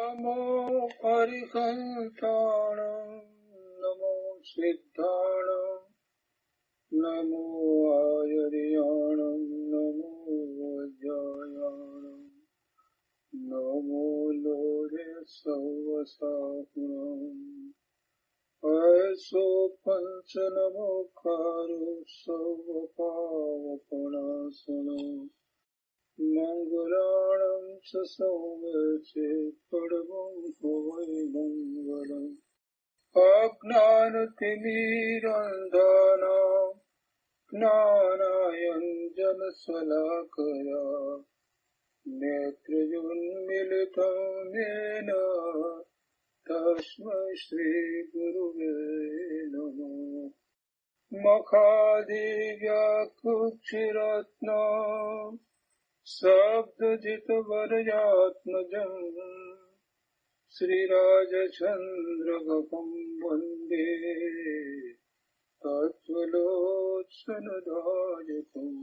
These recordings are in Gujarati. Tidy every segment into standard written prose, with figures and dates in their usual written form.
नमो हरिसंताणं नमो सिद्धाणं नमो आयर्याणं नमो वज्रायाणं नमो लोरे सवसाहुणं ऐसो पंच नमो कारो सवपावपणासनो मंगलाणं च सौवचे परमं भवै मंगलम् अज्ञानतिमिरान्धानां ज्ञानाञ्जनशलाकया नेत्रयुन्मीलितं येन तस्मै श्रीगुरुवे नमः। मखादिव्याकुक्षिरत्नम् शब्दजितवरयात्मजम् श्रीराजचन्द्रगपं वन्दे तत्त्वलोचनदायकम्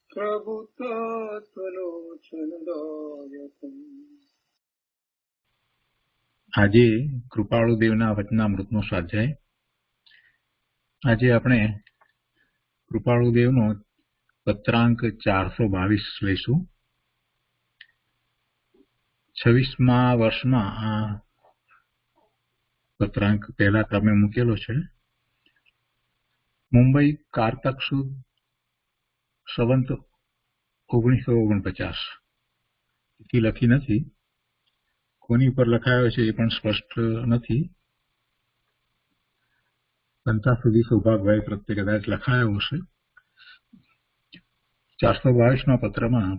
प्रभुतत्त्वलोचनदायकम्। આજે કૃપાળુદેવના વચનામૃતનો સ્વાધ્યાય. આજે આપણે કૃપાળુદેવનો પત્રાંક 422 લઈશું. 26મા વર્ષમાં આ પત્રાંક પહેલા ક્રમે મૂકેલો છે. મુંબઈ કારતક સુદ સંવંત 1949 થી લખી નથી. કોની પર લખાયો છે એ પણ સ્પષ્ટ નથી. બનતા સુધી સૌભાગભાઈ પ્રત્યે કદાચ લખાયો હશે. 422ના પત્રમાં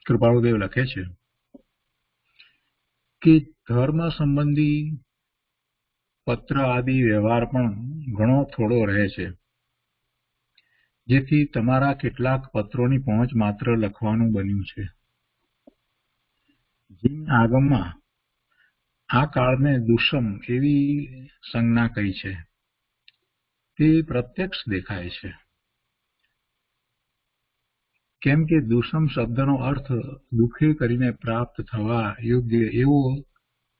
કૃપાળુદેવ લખે છે કે ધર્મ સંબંધી પત્ર આદિ વ્યવહાર પણ ઘણો થોડો રહે છે, જેથી તમારા કેટલાક પત્રોની પહોંચ માત્ર લખવાનું બન્યું છે. જીન આગમમાં આ કાળને દુષમ એવી સંજ્ઞા કહી છે. તે પ્રત્યક્ષ દેખાય છે, કેમ કે દુષમ શબ્દનો અર્થ દુઃખે કરીને પ્રાપ્ત થવા યોગ્ય એવો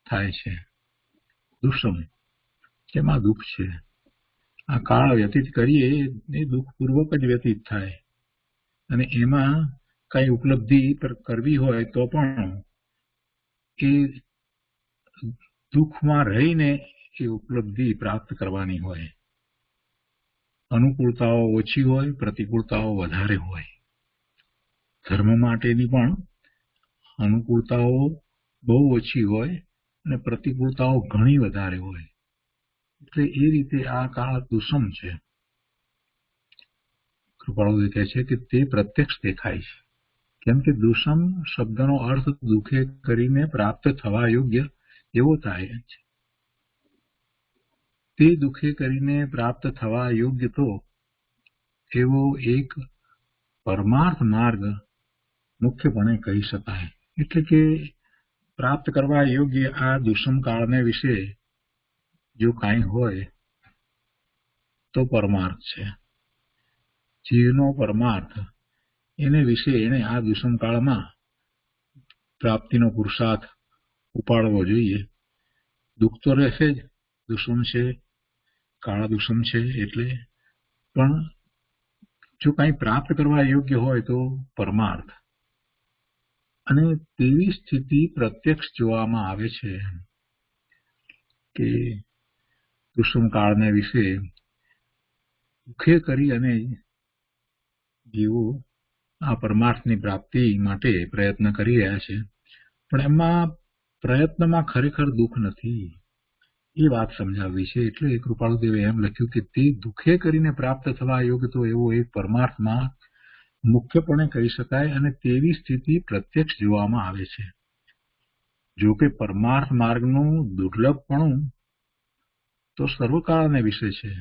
થાય છે. દુષમ જેમાં દુઃખ છે. આ કાળ વ્યતીત કરીએ એ દુઃખપૂર્વક જ વ્યતીત થાય, અને એમાં કઈ ઉપલબ્ધિ કરવી હોય તો પણ એ દુઃખમાં રહીને એ ઉપલબ્ધિ પ્રાપ્ત કરવાની હોય. અનુકૂળતાઓ ઓછી હોય, પ્રતિકૂળતાઓ વધારે હોય. ધર્મ માટેની પણ અનુકૂળતાઓ બહુ ઓછી હોય અને પ્રતિકૂળતાઓ ઘણી વધારે હોય. એટલે એ રીતે આ કાળ દુષમ છે. કૃપાળુદેવ કહે છે કે તે પ્રત્યક્ષ દેખાય છે, કેમ કે દુષમ શબ્દનો અર્થ દુઃખે કરીને પ્રાપ્ત થવા યોગ્ય એવો થાય છે. તે દુઃખે કરીને પ્રાપ્ત થવા યોગ્ય તો એવો એક પરમાર્થ માર્ગ મુખ્યપણે કહી શકાય. એટલે કે પ્રાપ્ત કરવા યોગ્ય આ દુષમ કાળને વિશે જો કાંઈ હોય તો પરમાર્થ છે. જીવનો પરમાર્થ એને વિશે એને આ દુષમ કાળમાં પ્રાપ્તિનો પુરુષાર્થ ઉપાડવો જોઈએ. દુઃખ તો રહેશે જ, દુષમ છે, કાળા દુષમ છે એટલે, પણ જો કંઈ પ્રાપ્ત કરવા યોગ્ય હોય તો પરમાર્થ. અને તેવી સ્થિતિ પ્રત્યક્ષ જોવામાં આવે છે કે દુષમ કાળને વિશે દુઃખે કરી અને જીવો આ પરમાર્થની પ્રાપ્તિ માટે પ્રયત્ન કરી રહ્યા છે, પણ એમાં પ્રયત્નમાં ખરેખર દુઃખ નથી એ વાત સમજાવવી છે. એટલે કૃપાળુદેવે એમ લખ્યું કે તે દુઃખે કરીને પ્રાપ્ત થવા યોગ્ય તો એવો એક પરમાર્થમાં મુખ્યપણે કહી શકાય, અને તેવી સ્થિતિ પ્રત્યક્ષ જોવામાં આવે છે. જો કે પરમાર્થ માર્ગનું દુર્લભપણું તો સર્વકાળને વિશે છે.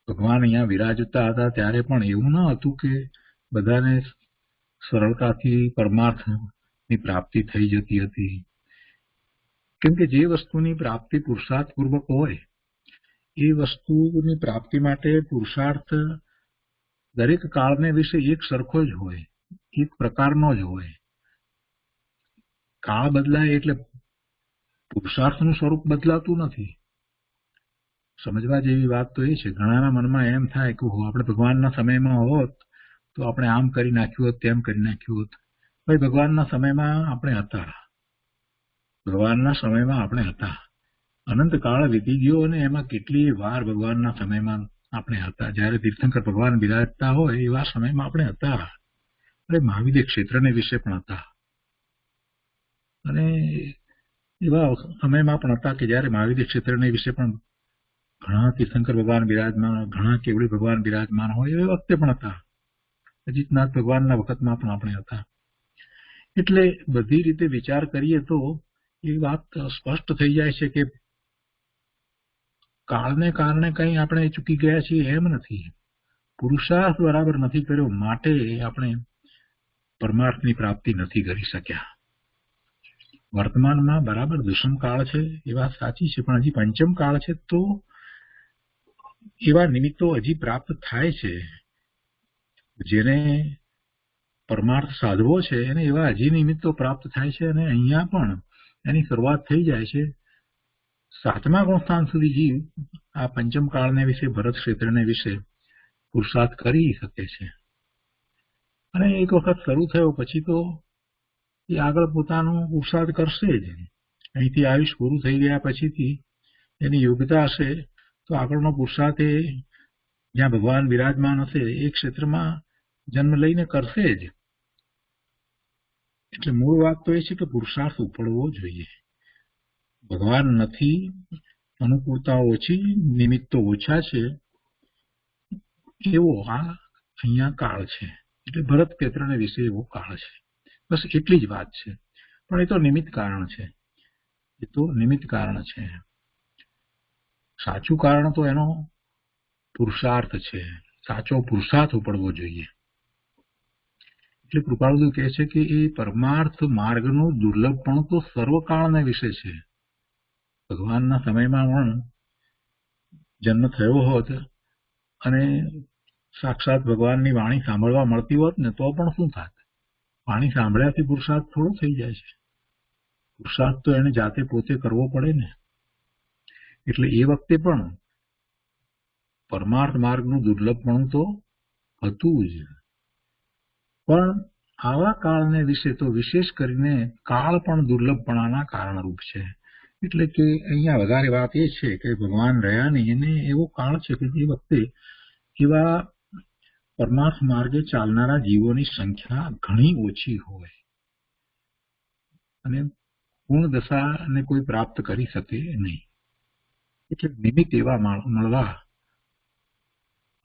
ભગવાન અહીંયા વિરાજતા હતા ત્યારે પણ એવું ન હતું કે બધાને સરળતાથી પરમાર્થની પ્રાપ્તિ થઈ જતી હતી. કેમ કે જે વસ્તુની પ્રાપ્તિ પુરુષાર્થપૂર્વક હોય એ વસ્તુની પ્રાપ્તિ માટે પુરુષાર્થ દરેક કાળને વિશે એક સરખો જ હોય, એક પ્રકારનો જ હોય. કાળ બદલાય એટલે પુરુષાર્થનું સ્વરૂપ બદલાતું નથી. સમજવા જેવી વાત તો એ છે, ઘણાના મનમાં એમ થાય કે આપણે ભગવાનના સમયમાં હોત તો આપણે આમ કરી નાખ્યું હોત, તેમ કરી નાખ્યું હોત. ભાઈ, ભગવાનના સમયમાં આપણે હતા. ભગવાનના સમયમાં આપણે હતા. અનંત કાળ વીતી ગયો અને એમાં કેટલી વાર ભગવાનના સમયમાં આપણે હતા. જ્યારે તીર્થંકર ભગવાન બિરાજતા હોય એવા સમયમાં આપણે હતા. અરે, મહાવિદ્ય ક્ષેત્રને વિશે પણ હતા. અને એવા સમયમાં પણ હતા કે જ્યારે મહાવિદ્ય ક્ષેત્રને વિશે પણ ઘણા તીર્થંકર ભગવાન બિરાજમાન, ઘણા કેવડી ભગવાન બિરાજમાન હોય એ વખતે પણ હતા. અજીતનાથ ભગવાનના વખતમાં પણ આપણે હતા. એટલે બધી રીતે વિચાર કરીએ તો એ વાત સ્પષ્ટ થઈ જાય છે કે કાળને કારણે કંઈ આપણે ચૂકી ગયા છીએ એમ નથી. પુરુષાર્થ બરાબર નથી કર્યો માટે આપણે પરમાર્થની પ્રાપ્તિ નથી કરી શક્યા. વર્તમાનમાં બરાબર દુષ્મ કાળ છે એ વાત સાચી છે, પણ હજી પંચમ કાળ છે તો એવા નિમિત્તો હજી પ્રાપ્ત થાય છે. જેને પરમાર્થ સાધવો છે એને એવા હજી નિમિત્તો પ્રાપ્ત થાય છે અને અહીંયા પણ એની શરૂઆત થઈ જાય છે. 7મા ગુણસ્થાન સુધી જીવ આ પંચમ કાળને વિશે, ભરત ક્ષેત્રને વિશે પુરુષાર્થ કરી શકે છે. અને એક વખત શરૂ થયો પછી તો એ આગળ પોતાનો પુરુષાર્થ કરશે જ. અહીંથી આયુષ પૂરું થઈ ગયા પછીથી એની યોગ્યતા હશે તો આગળનો પુરુષાર્થ એ જ્યાં ભગવાન બિરાજમાન હશે એ ક્ષેત્રમાં જન્મ લઈને કરશે જ. એટલે મૂળ વાત તો એ છે કે પુરુષાર્થ ઉપડવો જોઈએ. ભગવાન નથી, અનુકૂળતા ઓછી, નિમિત્તો ઓછા છે, એવો આ અહીંયા કાળ છે. એટલે ભરત ક્ષેત્રને વિશે એવો કાળ છે. બસ એટલી જ વાત છે. પણ એ તો નિમિત્ત કારણ છે. એ તો નિમિત્ત કારણ છે. સાચું કારણ તો એનો પુરુષાર્થ છે. સાચો પુરુષાર્થ ઉપડવો જોઈએ. એટલે કૃપાળુ કહે છે કે એ પરમાર્થ માર્ગનું દુર્લભપણું તો સર્વકાળને વિશે છે. ભગવાનના સમયમાં પણ જન્મ થયો હોત અને સાક્ષાત ભગવાનની વાણી સાંભળવા મળતી હોત ને તો પણ શું થાત? વાણી સાંભળ્યાથી પુરુષાર્થ થોડો થઈ જાય છે. પુરુષાર્થ તો એને જાતે પોતે કરવો પડે ને. એટલે એ વખતે પણ પરમાર્થ માર્ગનું દુર્લભપણું તો હતું જ. પણ આવા કાળને વિશે તો વિશેષ કરીને કાળ પણ દુર્લભપણાના કારણરૂપ છે. એટલે કે અહીંયા વધારે વાત એ છે કે ભગવાન રહ્યા નહીં એને એવો કાળ છે કે જે વખતે એવા પરમાર્થ માર્ગે ચાલનારા જીવોની સંખ્યા ઘણી ઓછી હોય અને પૂર્ણ દશાને કોઈ પ્રાપ્ત કરી શકે નહીં. એટલે નિમિત્ત એવા મળવા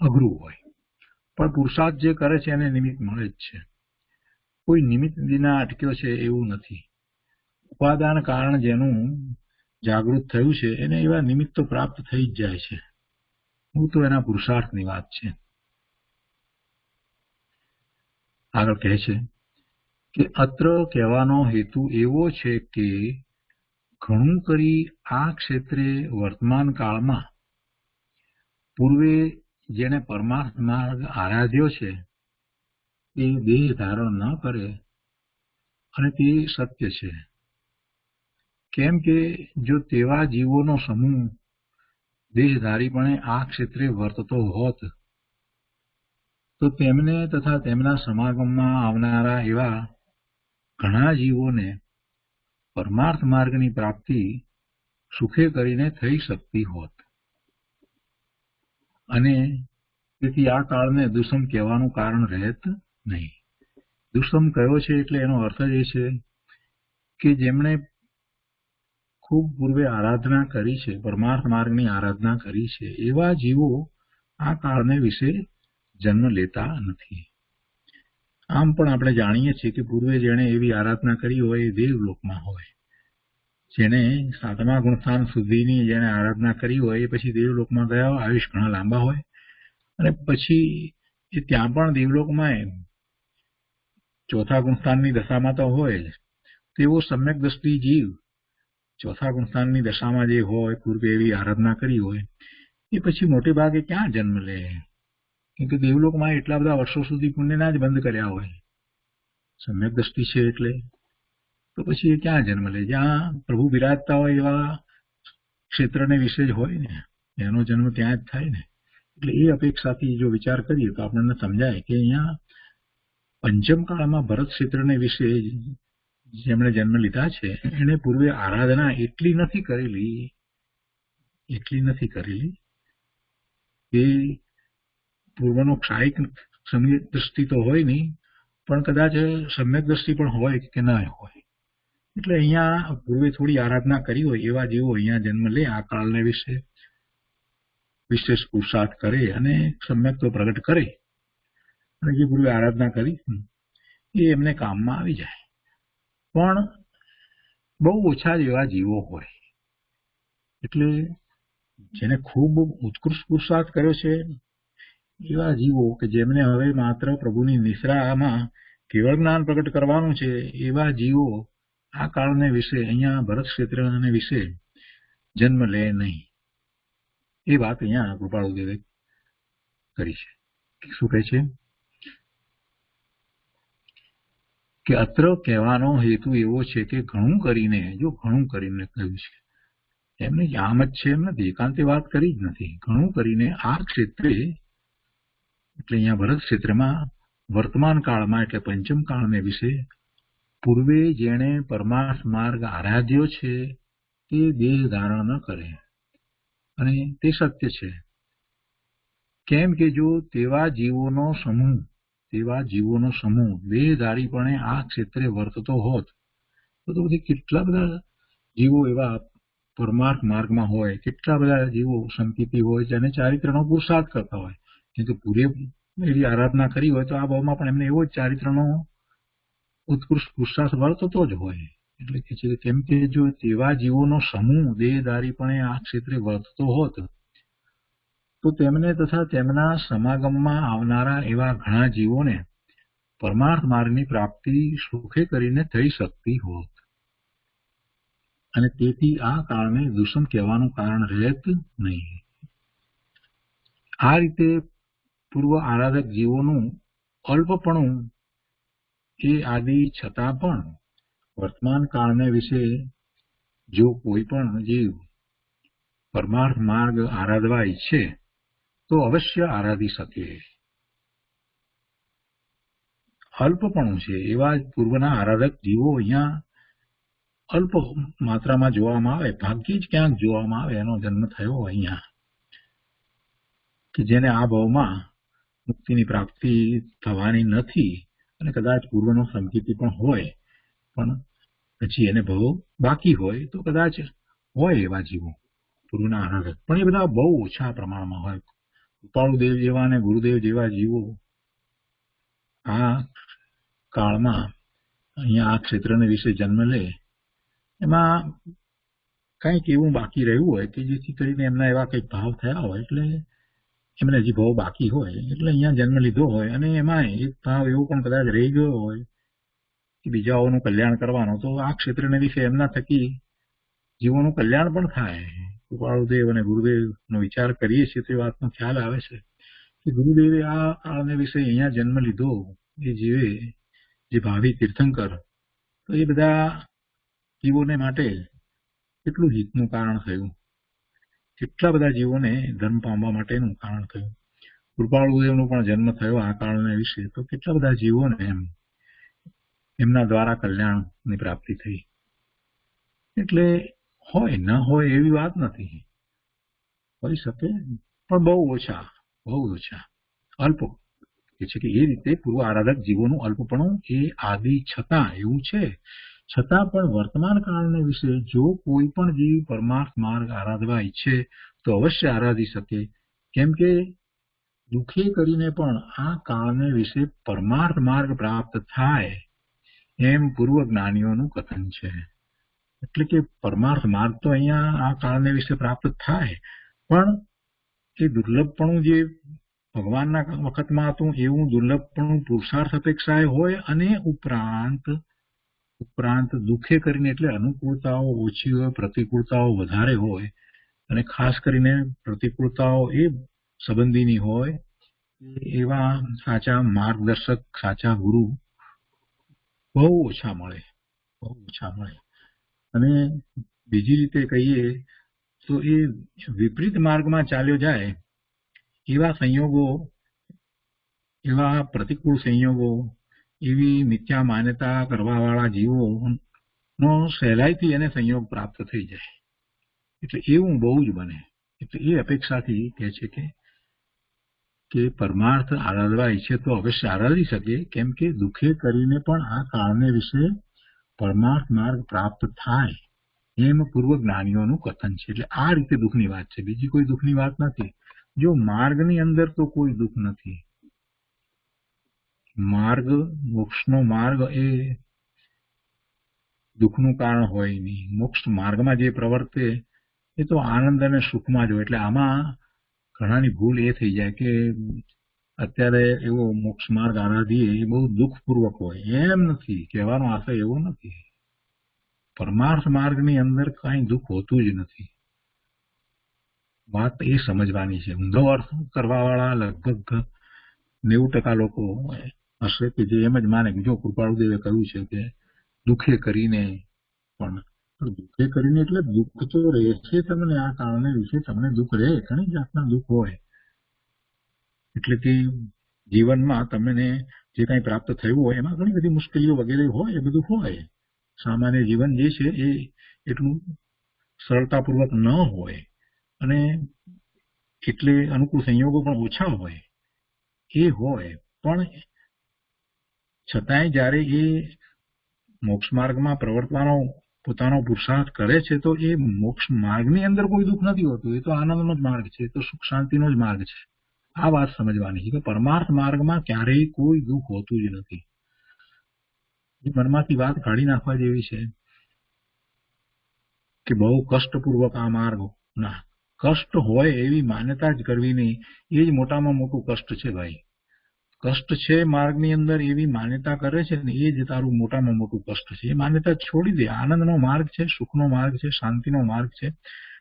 અઘરું હોય. પણ પુરુષાર્થ જે કરે છે એને નિમિત્ત મળે જ છે. કોઈ નિમિત્ત વિના અટક્યો છે એવું નથી. ઉપાદાન કારણ જેનું જાગૃત થયું છે એને એવા નિમિત્તો પ્રાપ્ત થઈ જ જાય છે. હું તો એના પુરુષાર્થની વાત છે. આગળ કહે છે કે અત્ર કહેવાનો હેતુ એવો છે કે ઘણું કરી આ ક્ષેત્રે વર્તમાન કાળમાં પૂર્વે જેને પરમાર્થ માર્ગ આરાધ્યો છે એ દેહ ધારણ ન કરે અને તે સત્ય છે. કેમ કે જો તેવા જીવોનો સમૂહ દેહધારીપણે આ ક્ષેત્રે વર્તતો હોત તો તેમને તથા તેમના સમાગમમાં આવનારા એવા ઘણા જીવોને પરમાર્થ માર્ગની પ્રાપ્તિ સુખે કરીને થઈ શકતી હોત. અને તેથી આ કાળને દુષ્મ કહેવાનું કારણ રહેત નહીં. દુષ્મ કયો છે એટલે એનો અર્થ જ એ છે કે જેમણે ખૂબ પૂર્વે આરાધના કરી છે, પરમાર્થ માર્ગની આરાધના કરી છે, એવા જીવો આ કાળને વિશે જન્મ લેતા નથી. આમ પણ આપણે જાણીએ છીએ કે પૂર્વે જેણે એવી આરાધના કરી હોય એ દેવલોકમાં હોય. જેને 7મા ગુણસ્થાન સુધીની જેને આરાધના કરી હોય એ પછી દેવલોકમાં ગયા હોય, આયુષ ઘણા લાંબા હોય અને પછી એ ત્યાં પણ દેવલોકમાં 4થા ગુણસ્થાનની દશામાં તો હોય જ. તેવો સમ્યક દ્રષ્ટિ જીવ 4થા ગુણસ્થાનની દશામાં જે હોય, પૂર્વે એવી આરાધના કરી હોય, એ પછી મોટે ભાગે ક્યાં જન્મ લે? કેમ કે દેવલોકમાં એટલા બધા વર્ષો સુધી પુણ્યના જ બંધ કર્યા હોય. સમ્યક દ્રષ્ટિ છે એટલે તો પછી એ ક્યાં જન્મ લે? જ્યાં પ્રભુ બિરાજતા હોય એવા ક્ષેત્રને વિશે જ હોય ને, એનો જન્મ ત્યાં જ થાય ને. એટલે એ અપેક્ષાથી જો વિચાર કરીએ તો આપણને સમજાય કે અહીંયા પંચમ કાળમાં ભરત ક્ષેત્રને વિશે જેમણે જન્મ લીધા છે એને પૂર્વે આરાધના એટલી નથી કરેલી કે પૂર્વનો ક્ષાયિક સમ્યક દ્રષ્ટિ તો હોય નહીં, પણ કદાચ સમ્યક દ્રષ્ટિ પણ હોય કે ના હોય. એટલે અહીંયા પૂર્વે થોડી આરાધના કરી હોય એવા જીવો અહીંયા જન્મ લે, આ કાળને વિશે વિશેષ પુરુષાર્થ કરે અને સમ્યક્ત્વ પ્રગટ કરે, અને જે પૂર્વે આરાધના કરી એ એમને કામમાં આવી જાય. પણ બહુ ઓછા જ એવા જીવો હોય. એટલે જેને ખૂબ ઉત્કૃષ્ટ પુરુષાર્થ કર્યો છે એવા જીવો કે જેમને હવે માત્ર પ્રભુની નિશ્રામાં કેવળ જ્ઞાન પ્રગટ કરવાનું છે, એવા જીવો આ કાળને વિશે અહીંયા ભરત ક્ષેત્રને વિશે જન્મ લે નહીં. એ વાત અહીંયા કૃપાળુદેવે કરી છે. શું કહે છે કે અત્ર કહેવાનો હેતુ એવો છે કે ઘણું કરીને કહ્યું છે, એમને આમ જ છે એમ નથી, એકાંતે વાત કરી જ નથી. ઘણું કરીને આ ક્ષેત્રે એટલે અહીંયા ભરત ક્ષેત્રમાં વર્તમાન કાળમાં એટલે પંચમ કાળને વિશે પૂર્વે જેણે પરમાર્થ માર્ગ આરાધ્યો છે તે દેહ ધારણ ન કરે. અને તે સત્ય છે. કેમ કે જો તેવા જીવોનો સમૂહ દેહધારીપણે આ ક્ષેત્રે વર્તતો હોત તો પછી કેટલા બધા જીવો એવા પરમાર્થ માર્ગમાં હોય, કેટલા બધા જીવો સંકિતિ હોય જેને ચારિત્રનો પુરુષાર્થ કરતા હોય. કેમ કે પૂરેપૂરી આરાધના કરી હોય તો આ ભાવમાં પણ એમને એવો જ ચારિત્રનો ઉત્કૃષ્ટ પુરુષાર્થ વર્તતો જ હોય. એટલે કે છે કેમ કે જો તેવા જીવોનો સમૂહ દેહધારીપણે આ ક્ષેત્રે વર્તતો હોત તો તેમને તથા તેમના સમાગમમાં આવનારા એવા ઘણા જીવોને પરમાર્થ માર્ગની પ્રાપ્તિ સુખે કરીને થઈ શકતી હોત, અને તેથી આ કાળને દુષમ કહેવાનું કારણ રહેત નહીં. આ રીતે પૂર્વ આરાધક જીવોનું અલ્પપણું એ આદિ છતાં પણ વર્તમાન કાળને વિશે જો કોઈ પણ જીવ પરમાર્થ માર્ગ આરાધવા ઈચ્છે તો અવશ્ય આરાધી શકે. અલ્પપણું છે એવા પૂર્વના આરાધક જીવો અહીંયા અલ્પ માત્રામાં જોવામાં આવે, ભાગ્યે જ ક્યાંક જોવામાં આવે એનો જન્મ થયો અહીંયા, કે જેને આ ભાવમાં મુક્તિની પ્રાપ્તિ થવાની નથી, અને કદાચ પૂર્વનો સંકેતિ પણ હોય પણ પછી એને ભાવ બાકી હોય તો કદાચ હોય એવા જીવો પૂર્વના આરાધક, પણ એ બધા બહુ ઓછા પ્રમાણમાં હોય. કૃપાળુદેવ જેવા અને ગુરુદેવ જેવા જીવો આ કાળમાં અહીંયા આ ક્ષેત્રને વિશે જન્મ લે, એમાં કંઈક એવું બાકી રહ્યું હોય કે જેથી કરીને એમના એવા કંઈક ભાવ થયા હોય, એટલે એમને હજી ભાવ બાકી હોય એટલે અહીંયા જન્મ લીધો હોય, અને એમાં એક ભાવ એવો પણ કદાચ રહી ગયો હોય કે બીજાઓનું કલ્યાણ કરવાનો, તો આ ક્ષેત્રને વિશે એમના થકી જીવોનું કલ્યાણ પણ થાય. કૃપાળુદેવ અને ગુરુદેવનો વિચાર કરીએ છીએ તો એ વાતનો ખ્યાલ આવે છે કે ગુરુદેવે આ કાળને વિશે અહીંયા જન્મ લીધો એ જીવે જે ભાવિ તીર્થંકર, તો એ બધા જીવોને માટે કેટલું હિતનું કારણ થયું, કેટલા બધા જીવોને ધર્મ પામવા માટેનું કારણ થયું. કૃપાળુદેવનો પણ જન્મ થયો આ કાળને વિશે તો કેટલા બધા જીવોને એમના દ્વારા કલ્યાણની પ્રાપ્તિ થઈ. એટલે હોય ન હોય એવી વાત નથી, હોઈ શકે પણ બહુ ઓછા અલ્પ છે કે એ રીતે પૂર્વ આરાધક જીવોનું અલ્પપણું એ આદિ છતાં એવું છે, છતાં પણ વર્તમાન કાળને વિશે જો કોઈ પણ જીવ પરમાર્થ માર્ગ આરાધવા ઈચ્છે તો અવશ્ય આરાધી શકે. કેમ કે દુઃખે કરીને પણ આ કાળને વિશે પરમાર્થ માર્ગ પ્રાપ્ત થાય એમ પૂર્વ જ્ઞાનીઓનું કથન છે. એટલે કે પરમાર્થ માર્ગ તો અહીંયા આ કાળને વિશે પ્રાપ્ત થાય, પણ એ દુર્લભપણું જે ભગવાનના વખતમાં હતું એવું દુર્લભપણું પુરુષાર્થ અપેક્ષાએ હોય, અને ઉપરાંત દુઃખે કરીને એટલે અનુકૂળતાઓ ઓછી હોય, પ્રતિકૂળતાઓ વધારે હોય, અને ખાસ કરીને પ્રતિકૂળતાઓ એ સંબંધીની હોય, એવા સાચા માર્ગદર્શક સાચા ગુરુ બહુ ઓછા મળે, બહુ ઓછા મળે. અને બીજી રીતે કહીએ તો એ વિપરીત માર્ગમાં ચાલ્યો જાય એવા સંયોગો, એવા પ્રતિકૂળ સંયોગો, એવી મિથ્યા માન્યતા કરવા વાળા જીવો નો સહેલાઈથી એને સંયોગ પ્રાપ્ત થઈ જાય. એટલે એવું બહુ જ બને. એટલે એ અપેક્ષાથી કહે છે કે પરમાર્થ આરાધવા ઈચ્છે તો અવશ્ય આરાધી શકે, કેમ કે દુઃખે કરીને પણ આ કાળને વિશે પરમાર્થ માર્ગ પ્રાપ્ત થાય એમ પૂર્વ જ્ઞાનીઓનું કથન છે. એટલે આ રીતે દુઃખની વાત છે, બીજી કોઈ દુઃખની વાત નથી. જો માર્ગની અંદર તો કોઈ દુઃખ નથી. માર્ગ, મોક્ષનો માર્ગ એ દુઃખનું કારણ હોય નહીં. મોક્ષ માર્ગમાં જે પ્રવર્તે એ તો આનંદ અને સુખમાં જ હોય. એટલે આમાં ઘણાની ભૂલ એ થઈ જાય કે અત્યારે એવો મોક્ષ માર્ગ આરાધીએ એ બહુ દુઃખપૂર્વક હોય. એમ નથી, કહેવાનો આશય એવો નથી. પરમાર્થ માર્ગની અંદર કાંઈ દુઃખ હોતું જ નથી. વાત એ સમજવાની છે. ઊંધો અર્થ કરવા વાળા લગભગ 90% લોકો હશે કે જે એમ જ માને કે જો કૃપાળુદેવે કહ્યું છે કે દુઃખે કરીને પણ, દુઃખે કરીને એટલે દુઃખ તો રહેશે તમને, આ કારણે વિશે તમને દુઃખ રહે, ઘણી જાતના દુઃખ હોય. એટલે કે જીવનમાં તમને જે કાંઈ પ્રાપ્ત થયું હોય એમાં ઘણી બધી મુશ્કેલીઓ વગેરે હોય, એ બધું હોય. સામાન્ય જીવન જે છે એ એટલું સરળતાપૂર્વક ન હોય અને એટલે અનુકૂળ સંયોગો પણ ઓછા હોય, એ હોય. પણ છતાંય જ્યારે એ મોક્ષ માર્ગમાં પ્રવર્તવાનો પોતાનો પુરુષાર્થ કરે છે તો એ મોક્ષ માર્ગની અંદર કોઈ દુઃખ નથી હોતું. એ તો આનંદનો જ માર્ગ છે, તો સુખ શાંતિનો જ માર્ગ છે. આ વાત સમજવાની છે કે પરમાર્થ માર્ગમાં ક્યારેય કોઈ દુઃખ હોતું જ નથી. એ મનમાંથી વાત કાઢી નાખવા જેવી છે કે બહુ કષ્ટપૂર્વક આ માર્ગ, ના, કષ્ટ હોય એવી માન્યતા જ કરવી નહીં. એ જ મોટામાં મોટું કષ્ટ છે ભાઈ. કષ્ટ છે માર્ગની અંદર એવી માન્યતા કરે છે ને એ જ તારું મોટામાં મોટું કષ્ટ છે. એ માન્યતા છોડી દે. આનંદનો માર્ગ છે, સુખનો માર્ગ છે, શાંતિનો માર્ગ છે.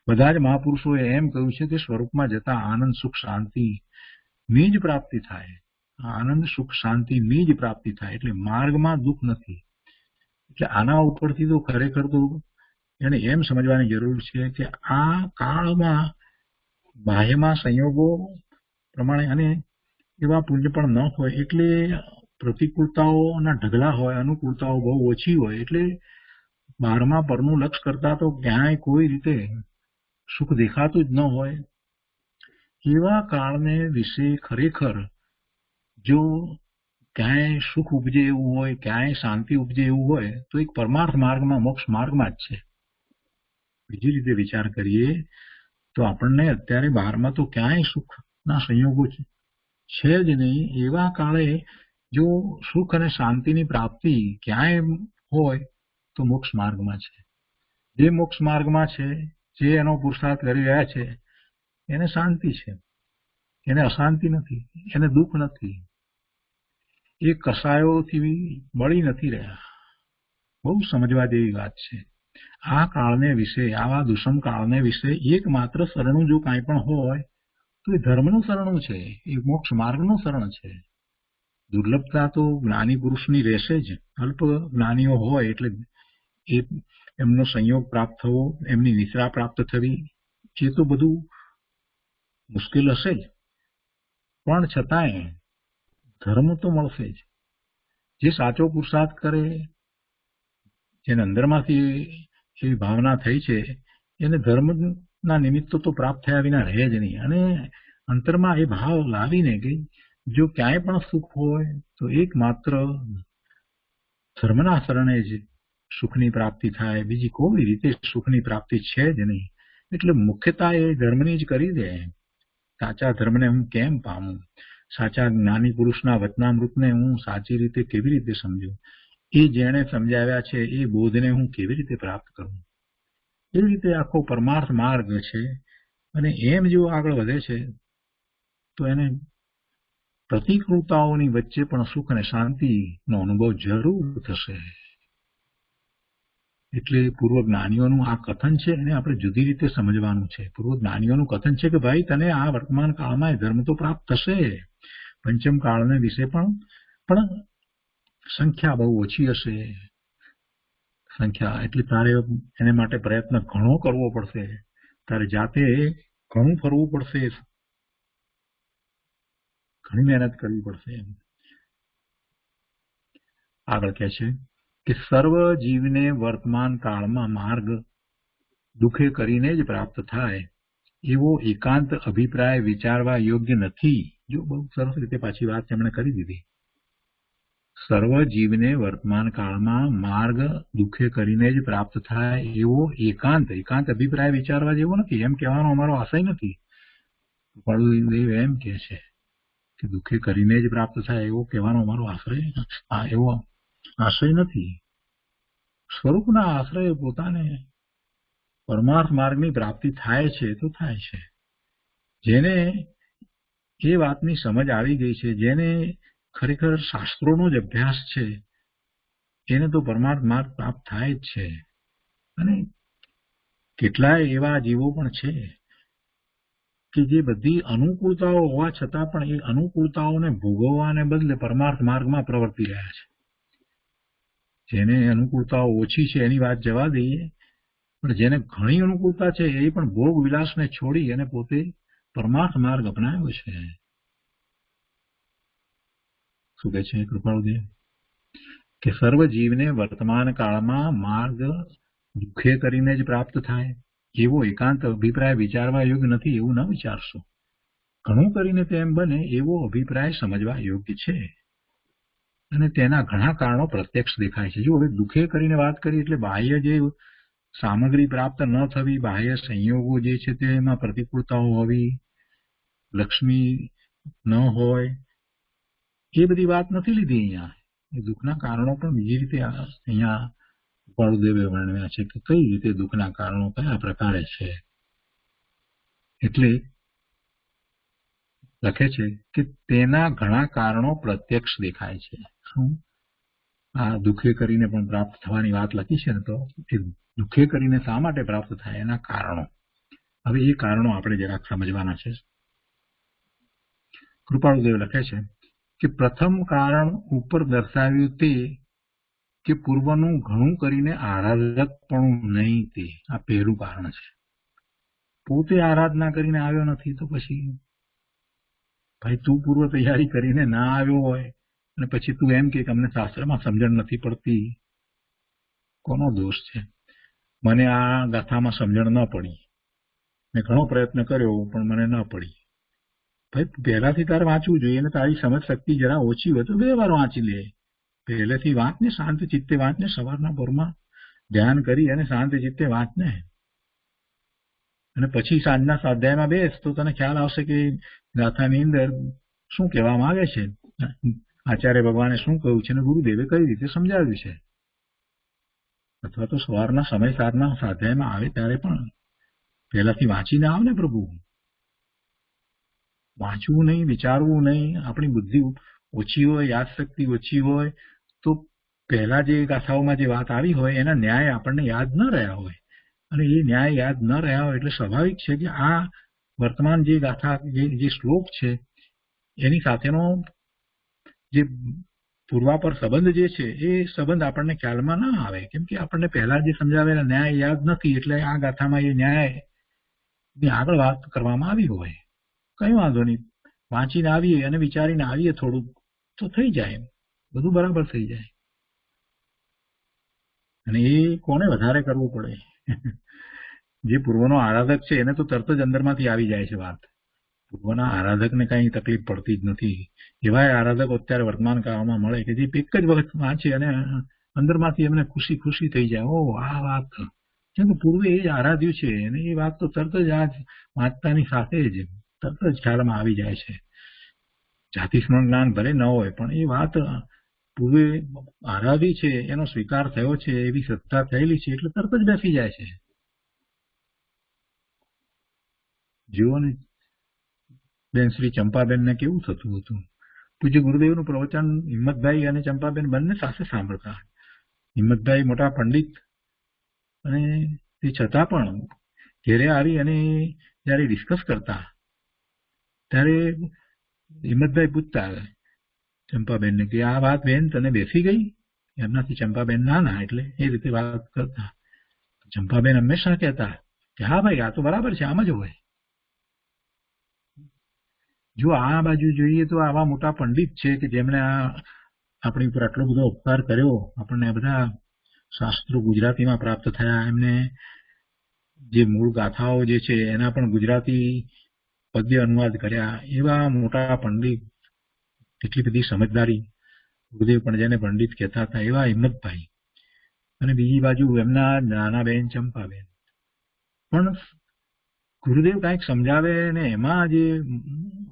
બધા જ મહાપુરુષોએ એમ કહ્યું છે કે સ્વરૂપમાં જતા આનંદ, સુખ, શાંતિની જ પ્રાપ્તિ થાય. આનંદ, સુખ, શાંતિની જ પ્રાપ્તિ થાય. એટલે માર્ગમાં દુઃખ નથી. એટલે આના ઉપરથી તો ખરેખર તો એને એમ સમજવાની જરૂર છે કે આ કાળમાં બાહ્યમાં સંયોગો પ્રમાણે અને એવા પુણ્ય પણ ન હોય, એટલે પ્રતિકૂળતાઓના ઢગલા હોય, અનુકૂળતાઓ બહુ ઓછી હોય. એટલે બહારમાં પરનું લક્ષ કરતા તો ક્યાંય કોઈ રીતે સુખ દેખાતું જ ન હોય. એવા કાળને વિશે ખરેખર જો ક્યાંય સુખ ઉપજે એવું હોય, ક્યાંય શાંતિ ઉપજે એવું હોય તો એક પરમાર્થ માર્ગમાં, મોક્ષ માર્ગમાં જ છે. બીજી રીતે વિચાર કરીએ તો આપણને અત્યારે બહારમાં તો ક્યાંય સુખના સંયોગો છે જ નહીં. એવા કાળે જો સુખ અને શાંતિની પ્રાપ્તિ ક્યાંય હોય તો મોક્ષ માર્ગમાં છે. જે મોક્ષ માર્ગમાં છે, જે એનો પુરુષાર્થ કરી રહ્યા છે, એને શાંતિ છે, એને અશાંતિ નથી, એને દુઃખ નથી. એ કસાયોથી બળી નથી રહ્યા. બહુ સમજવા જેવી વાત છે. આ કાળને વિશે, આવા દુષ્મ કાળને વિશે એકમાત્ર શરણું જો કાંઈ પણ હોય તો એ ધર્મનું શરણું છે, એ મોક્ષ માર્ગનું શરણ છે. દુર્લભતા તો જ્ઞાની પુરુષની રહેશે જ. અલ્પ જ્ઞાનીઓ હોય એટલે એ એમનો સંયોગ પ્રાપ્ત થવો, એમની નિશ્રા પ્રાપ્ત થવી, એ તો બધું મુશ્કેલ હશે જ. પણ છતાંય ધર્મ તો મળશે જ. જે સાચો પુરુષાર્થ કરે, જેને અંદરમાંથી એવી ભાવના થઈ છે, એને ધર્મના નિમિત્તો તો પ્રાપ્ત થયા વિના રહે જ નહીં. અને અંતરમાં એ ભાવ લાવીને કે જો ક્યાંય પણ સુખ હોય તો એકમાત્ર ધર્મના શરણે જ સુખની પ્રાપ્તિ થાય, બીજી કોઈ રીતે સુખની પ્રાપ્તિ છે જ નહીં. એટલે મુખ્યતા એ ધર્મની જ કરી દે. સાચા ધર્મને હું કેમ પામું, સાચા જ્ઞાની પુરુષના વચનામૃતને હું સાચી રીતે કેવી રીતે સમજું, એ જેણે સમજાવ્યા છે એ બોધને હું કેવી રીતે પ્રાપ્ત કરું. એ રીતે આખો પરમાર્થ માર્ગ છે. અને એમ જો આગળ વધે છે તો એને પ્રતિકૂળતાઓની વચ્ચે પણ સુખ અને શાંતિનો અનુભવ જરૂર થશે. એટલે પૂર્વ જ્ઞાનીઓનું આ કથન છે એને આપણે જુદી રીતે સમજવાનું છે. પૂર્વ જ્ઞાનીઓનું કથન છે કે ભાઈ તને આ વર્તમાન કાળમાં ધર્મ તો પ્રાપ્ત થશે. પંચમ કાળને વિશે પણ સંખ્યા બહુ ઓછી હશે, સંખ્યા, એટલે તારે એને માટે પ્રયત્ન ઘણો કરવો પડશે, તારે જાતે ઘણું ફરવું પડશે, ઘણી મહેનત કરવી પડશે. આગળ કહે છે કે સર્વ જીવને વર્તમાન કાળમાં માર્ગ દુઃખે કરીને જ પ્રાપ્ત થાય એવો એકાંત અભિપ્રાય વિચારવા યોગ્ય નથી. જો બહુ સરસ રીતે પાછી વાત તેમણે કરી દીધી. સર્વ જીવને વર્તમાન કાળમાં માર્ગ દુઃખે કરીને જ પ્રાપ્ત થાય એવો એકાંત અભિપ્રાય વિચારવા જેવો નથી, એમ કહેવાનો અમારો આશય નથી. કૃપાળુદેવ એમ કે છે કે દુઃખે કરીને જ પ્રાપ્ત થાય એવો કહેવાનો અમારો આશય નથી. સ્વરૂપના આશ્રય પોતાને પરમાર્થ માર્ગની પ્રાપ્તિ થાય છે તો થાય છે. જેને એ વાતની સમજ આવી ગઈ છે, જેને ખરેખર શાસ્ત્રોનો જ અભ્યાસ છે, એને તો પરમાર્થ માર્ગ પ્રાપ્ત થાય જ છે. અને કેટલાય એવા જીવો પણ છે કે જે બધી અનુકૂળતાઓ હોવા છતાં પણ એ અનુકૂળતાઓને ભોગવવાને બદલે પરમાર્થ માર્ગમાં પ્રવર્તી રહ્યા છે. જેને અનુકૂળતાઓ ઓછી છે એની વાત જવા દઈએ, પણ જેને ઘણી અનુકૂળતા છે એ પણ ભોગ વિલાસને છોડી અને પોતે પરમાર્થ માર્ગ અપનાવ્યો છે. શું કહે છે કૃપાળુદેવ કે સર્વ જીવને વર્તમાન કાળમાં માર્ગ દુઃખે કરીને જ પ્રાપ્ત થાય એવો એકાંત અભિપ્રાય વિચારવા યોગ્ય નથી, એવું ન વિચારશો. ઘણું કરીને તેમ બને એવો અભિપ્રાય સમજવા યોગ્ય છે, અને તેના ઘણા કારણો પ્રત્યક્ષ દેખાય છે. જો હવે દુઃખે કરીને વાત કરી એટલે બાહ્ય જે સામગ્રી પ્રાપ્ત ન થવી, બાહ્ય સંયોગો જે છે તેમાં પ્રતિકૂળતાઓ હોવી, લક્ષ્મી ન હોય, એ બધી વાત નથી લીધી અહીંયા. એ દુઃખના કારણો પણ બીજી રીતે અહીંયા કૃપાળુદેવે વર્ણવ્યા છે કે કઈ રીતે દુઃખના કારણો કયા પ્રકારે છે. એટલે લખે છે કે તેના ઘણા કારણો પ્રત્યક્ષ દેખાય છે. શું આ દુઃખે કરીને પણ પ્રાપ્ત થવાની વાત લખી છે ને, તો એ દુઃખે કરીને શા માટે પ્રાપ્ત થાય એના કારણો. હવે એ કારણો આપણે જરાક સમજવાના છે. કૃપાળુદેવ લખે છે કે પ્રથમ કારણ ઉપર દર્શાવ્યું તે કે પૂર્વનું ઘણું કરીને આરાધકપણું નહીં, તે આ પહેલું કારણ છે. પોતે આરાધના કરીને આવ્યો નથી તો પછી ભાઈ તું પૂર્વ તૈયારી કરીને ના આવ્યો હોય અને પછી તું એમ કે અમને શાસ્ત્રમાં સમજણ નથી પડતી, કોનો દોષ છે? મને આ ગાથામાં સમજણ ન પડી, મેં ઘણો પ્રયત્ન કર્યો પણ મને ન પડી. ભાઈ પહેલાથી તારે વાંચવું જોઈએ ને, તારી સમજ શક્તિ જરા ઓછી હોય તો 2 વાર વાંચી લે. પહેલેથી વાંચ ને, શાંત ચિત્તે વાંચ ને, સવારના પોરમાં ધ્યાન કરી અને શાંત ચિત્તે વાંચ ને, અને પછી સાંજના સ્વાધ્યાયમાં બેસ તો તને ખ્યાલ આવશે કે ગાથાની અંદર શું કહેવા માંગે છે, આચાર્ય ભગવાને શું કહ્યું છે અને ગુરુદેવે કઈ રીતે સમજાવ્યું છે. અથવા તો સવારના સમય સારના સ્વાધ્યાયમાં આવે ત્યારે પણ પહેલાથી વાંચીને આવ ને. પ્રભુ વાંચવું નહીં, વિચારવું નહીં. આપણી બુદ્ધિ ઓછી હોય, યાદશક્તિ ઓછી હોય તો પહેલા જે ગાથાઓમાં જે વાત આવી હોય એના ન્યાય આપણને યાદ ન રહ્યા હોય, અને એ ન્યાય યાદ ન રહ્યા હોય એટલે સ્વાભાવિક છે કે આ વર્તમાન જે ગાથા જે શ્લોક છે એની સાથેનો જે પૂર્વાપર સંબંધ જે છે એ સંબંધ આપણને ખ્યાલમાં ના આવે, કેમ કે આપણને પહેલા જે સમજાવેલા ન્યાય યાદ નથી. એટલે આ ગાથામાં એ ન્યાયની આગળ વાત કરવામાં આવી હોય. કઈ વાંધો નહીં, વાંચીને આવીએ અને વિચારીને આવીએ થોડું તો થઈ જાય, બધું બરાબર થઈ જાય. અને એ કોને વધારે કરવું પડે? જે પૂર્વનો આરાધક છે એને તો તરત જ અંદરમાંથી આવી જાય છે વાત. પૂર્વના આરાધકને કઈ તકલીફ પડતી જ નથી. એવા આરાધકો અત્યારે વર્તમાન કાળમાં મળે કે જે એક જ વખત વાંચે અને અંદરમાંથી એમને ખુશી ખુશી થઈ જાય. ઓ આ વાત, કેમ કે પૂર્વે એ જ આરાધ્યું છે અને એ વાત તો તરત જ આ વાંચતાની સાથે જ તરત જ ખ્યાલમાં આવી જાય છે. જાતિ સ્મરણ જ્ઞાન ભલે ન હોય પણ એ વાત પૂર્વે આરાધી છે, એનો સ્વીકાર થયો છે, એવી શ્રદ્ધા થયેલી છે એટલે તરત જ બેસી જાય છે. જીવોને બેન શ્રી ચંપાબેનને કેવું થતું હતું? પૂજ્ય ગુરુદેવનું પ્રવચન હિંમતભાઈ અને ચંપાબેન બંને સાથે સાંભળતા. હિંમતભાઈ મોટા પંડિત, અને તે છતાં પણ ઘેરે આવી અને જયારે ડિસ્કસ કરતા ત્યારે હિંમતભાઈ પૂછતા ચંપાબેનને કે આ વાત બેન તને બેસી ગઈ? એમનાથી ચંપાબેન નાના એટલે એ રીતે વાત કરતા. ચંપાબેન હંમેશા કહેતા કે હા ભાઈ આ તો બરાબર છે, આમ જ હોય. જો આ બાજુ જોઈએ તો આવા મોટા પંડિત છે કે જેમણે આપણી ઉપર આટલો બધો ઉપકાર કર્યો, આપણને બધા શાસ્ત્રો ગુજરાતીમાં પ્રાપ્ત થયા, એમને જે મૂળ ગાથાઓ જે છે એના પણ ગુજરાતી પદ્ય અનુવાદ કર્યા, એવા મોટા પંડિત, એટલી બધી સમજદારી, ગુરુદેવ પણ જેને પંડિત કહેતા હતા એવા હિંમતભાઈ, અને બીજી બાજુ એમના નાના બેન ચંપાબેન. પણ ગુરુદેવ કાંઈક સમજાવે ને એમાં જે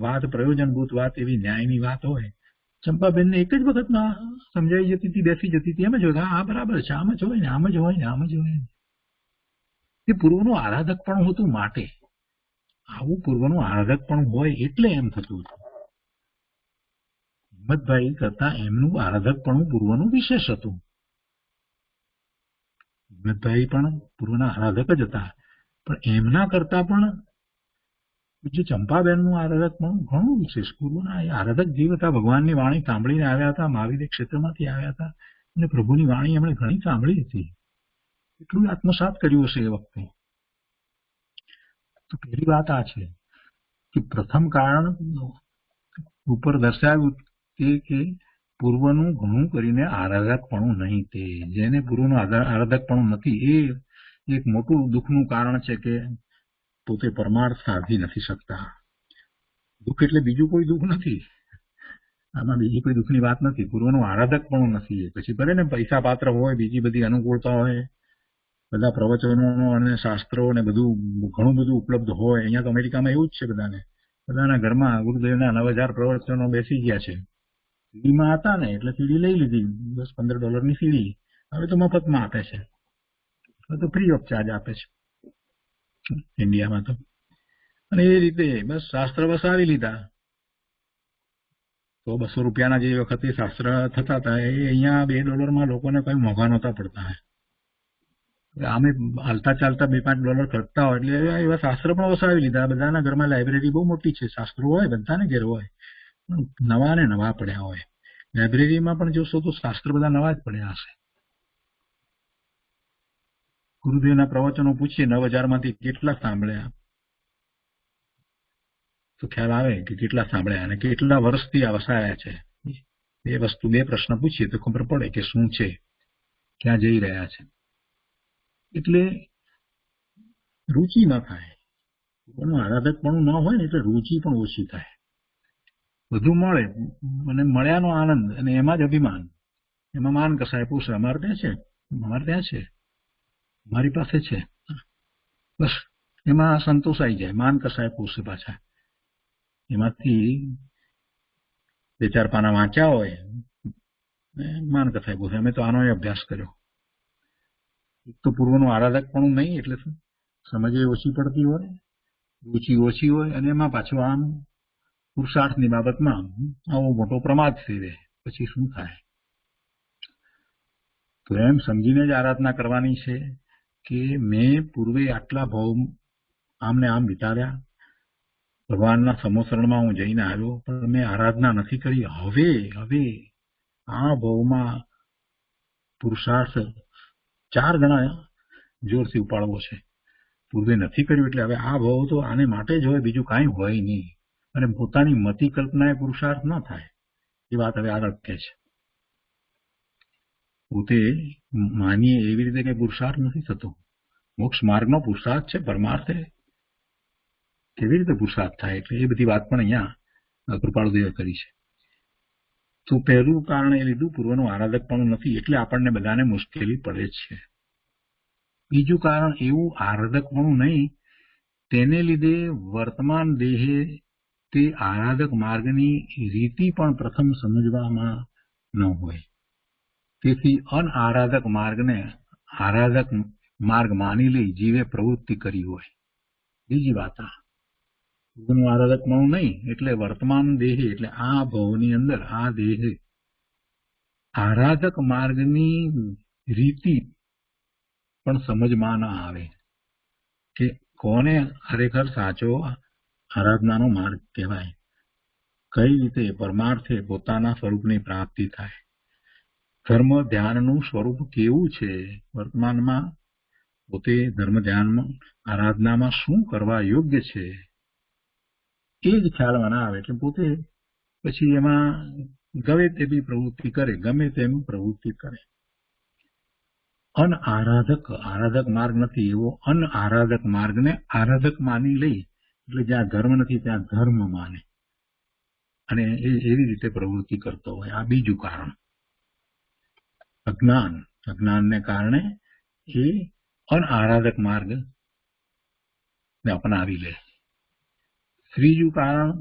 વાત પ્રયોજનભૂત વાત, એવી ન્યાયની વાત હોય, ચંપાબેનને એક જ વખતમાં સમજાઈ જતી હતી, બેસી જતી હતી, એમ જ હોય હા બરાબર છે, આમ જ હોય ને, આમ જ હોય ને, આમ જ હોય ને. એ પૂર્વનું આરાધક પણ હતું, માટે આવું પૂર્વનું આરાધક પણ હોય એટલે એમ થતું હતું. હિંમતભાઈ કરતા એમનું આરાધક પણ પૂર્વનું વિશેષ હતું. હિંમતભાઈ પણ પૂર્વના આરાધક જ હતા, પણ એમના કરતા પણ જે ચંપાબેનનું આરાધક પણ ઘણું વિશેષ. પૂર્વના એ આરાધક જીવ હતા, ભગવાનની વાણી સાંભળીને આવ્યા હતા, મહાવીર ક્ષેત્રમાંથી આવ્યા હતા, અને પ્રભુની વાણી એમણે ઘણી સાંભળી હતી, એટલું આત્મસાત કર્યું હશે એ વખતે. તો પહેલી વાત આ છે કે પ્રથમ કારણ ઉપર દર્શાવ્યું તે કે પૂર્વનું ઘણું કરીને આરાધકપણું નહીં. તે જેને પૂર્વનું આરાધકપણું નથી એ એક મોટું દુઃખનું કારણ છે કે પોતે પરમાર્થ સાધી નથી શકતા. દુઃખ એટલે બીજું કોઈ દુઃખ નથી, આમાં બીજી કોઈ દુઃખની વાત નથી, પૂર્વનું આરાધકપણું નથી. પછી ભલે ને પૈસા પાત્ર હોય, બીજી બધી અનુકૂળતા હોય, બધા પ્રવચનો અને શાસ્ત્રો ને બધું ઘણું બધું ઉપલબ્ધ હોય. અહીંયા તો અમેરિકામાં એવું જ છે, બધાના ઘરમાં ગુરુદેવના 9000 પ્રવચનો બેસી ગયા છે. સીડીમાં હતા ને એટલે સીડી લઈ લીધી, $10-15 સીડી. હવે તો મફતમાં આપે છે, હવે તો ફ્રી ઓફ ચાર્જ આપે છે ઇન્ડિયામાં તો. અને એ રીતે બસ શાસ્ત્ર વસાવી લીધા. તો $200 જે વખતે શાસ્ત્ર થતા હતા એ અહીંયા $2 લોકોને કઈ મોંઘા નહોતા પડતા. આમે હાલતા ચાલતા $2-5 ખર્ચતા હોય એટલે એવા શાસ્ત્ર પણ વસાવી લીધા. બધાના ઘરમાં લાઇબ્રેરી બહુ મોટી છે, શાસ્ત્રો હોય બધાને ઘેર હોય, નવા ને નવા પડ્યા હોય. લાઇબ્રેરીમાં પણ જોશો તો શાસ્ત્ર બધા નવા જ પડ્યા હશે. ગુરુદેવના પ્રવચનો પૂછીએ 9000માંથી કેટલા સાંભળ્યા તો ખ્યાલ આવે કે કેટલા સાંભળ્યા અને કેટલા વર્ષથી આ વસાયા છે. બે પ્રશ્ન પૂછીએ તો ખબર પડે કે શું છે, ક્યાં જઈ રહ્યા છે. એટલે રુચિ ન થાય, એનું આરાધકપણું ન હોય ને એટલે રુચિ પણ ઓછી થાય. બધું મળે અને મળ્યાનો આનંદ અને એમાં જ અભિમાન, એમાં માન કસાય પૂછે અમારે ત્યાં છે, અમારે ત્યાં છે, મારી પાસે છે, બસ એમાં સંતોષાઈ જાય. માન કસાય પૂછે પાછા એમાંથી 2-4 પાના વાંચ્યા હોય, માન કસાય પૂછે અમે તો આનો અભ્યાસ કર્યો. એક તો પૂર્વનું આરાધકપણું નહીં એટલે શું, સમજ ઓછી પડતી હોય, રુચિ ઓછી હોય, અને એમાં પાછું આમ પુરુષાર્થની બાબતમાં આવો મોટો પ્રમાદ સેવે, પછી શું થાય? તો એમ સમજીને જ આરાધના કરવાની છે કે મેં પૂર્વે આટલા ભાવ આમને આમ વિતાવ્યા, ભગવાનના સમોસરણમાં હું જઈને આવ્યો, પણ મેં આરાધના નથી કરી. હવે આ ભાવમાં પુરુષાર્થ 4 ગણા જોરથી ઉપાડવો છે. પૂર્વે નથી કર્યું એટલે હવે આ ભાવ તો આને માટે જ હોય, બીજું કાંઈ હોય નહીં. અને પોતાની મતિ કલ્પનાએ પુરુષાર્થ ન થાય એ વાત હવે આગળ કહે છે. પોતે માનીએ એવી રીતે કે પુરુષાર્થ નથી થતો. મોક્ષ માર્ગનો પુરુષાર્થ છે, પરમાર્થે કેવી રીતે પુરુષાર્થ થાય, એટલે એ બધી વાત પણ અહીંયા કૃપાળુદેવે કરી છે. તો પહેલું કારણ એ લીધું પૂર્વનું આરાધકપણું નથી એટલે આપણને બધાને મુશ્કેલી પડે છે. બીજું કારણ એવું આરાધકપણું નહીં, તેને લીધે વર્તમાન દેહે તે આરાધક માર્ગની રીતિ પણ પ્રથમ સમજવામાં ન હોય, તેથી અનઆરાધક માર્ગને આરાધક માર્ગ માની લઈ જીવે પ્રવૃત્તિ કરી હોય. બીજી વાત પૂર્વનું આરાધકપણું નહીં એટલે વર્તમાન દેહે એટલે આ ભવની અંદર આ દેહે આરાધક માર્ગની રીતિ પણ સમજમાં ન આવે કે કોને ખરેખર સાચો આરાધનાનો માર્ગ કહેવાય, કઈ રીતે પરમાર્થે પોતાના સ્વરૂપની પ્રાપ્તિ થાય. ધર્મ ધ્યાનનું સ્વરૂપ કેવું છે, વર્તમાનમાં પોતે ધર્મ ધ્યાનમાં આરાધનામાં શું કરવા યોગ્ય છે એ જ ખ્યાલમાં ના આવે એટલે પોતે પછી એમાં ગમે તેવી પ્રવૃત્તિ કરે, ગમે તેમ પ્રવૃત્તિ કરે. આરાધક માર્ગ નથી, એવો આરાધક માર્ગને આરાધક માની લઈ એટલે જ્યાં ધર્મ નથી ત્યાં ધર્મ માને અને એ એવી રીતે પ્રવૃત્તિ કરતો હોય. આ બીજું કારણ, અજ્ઞાનને કારણે એ અનારાધક માર્ગ ને અપનાવી લે. ત્રીજું કારણ,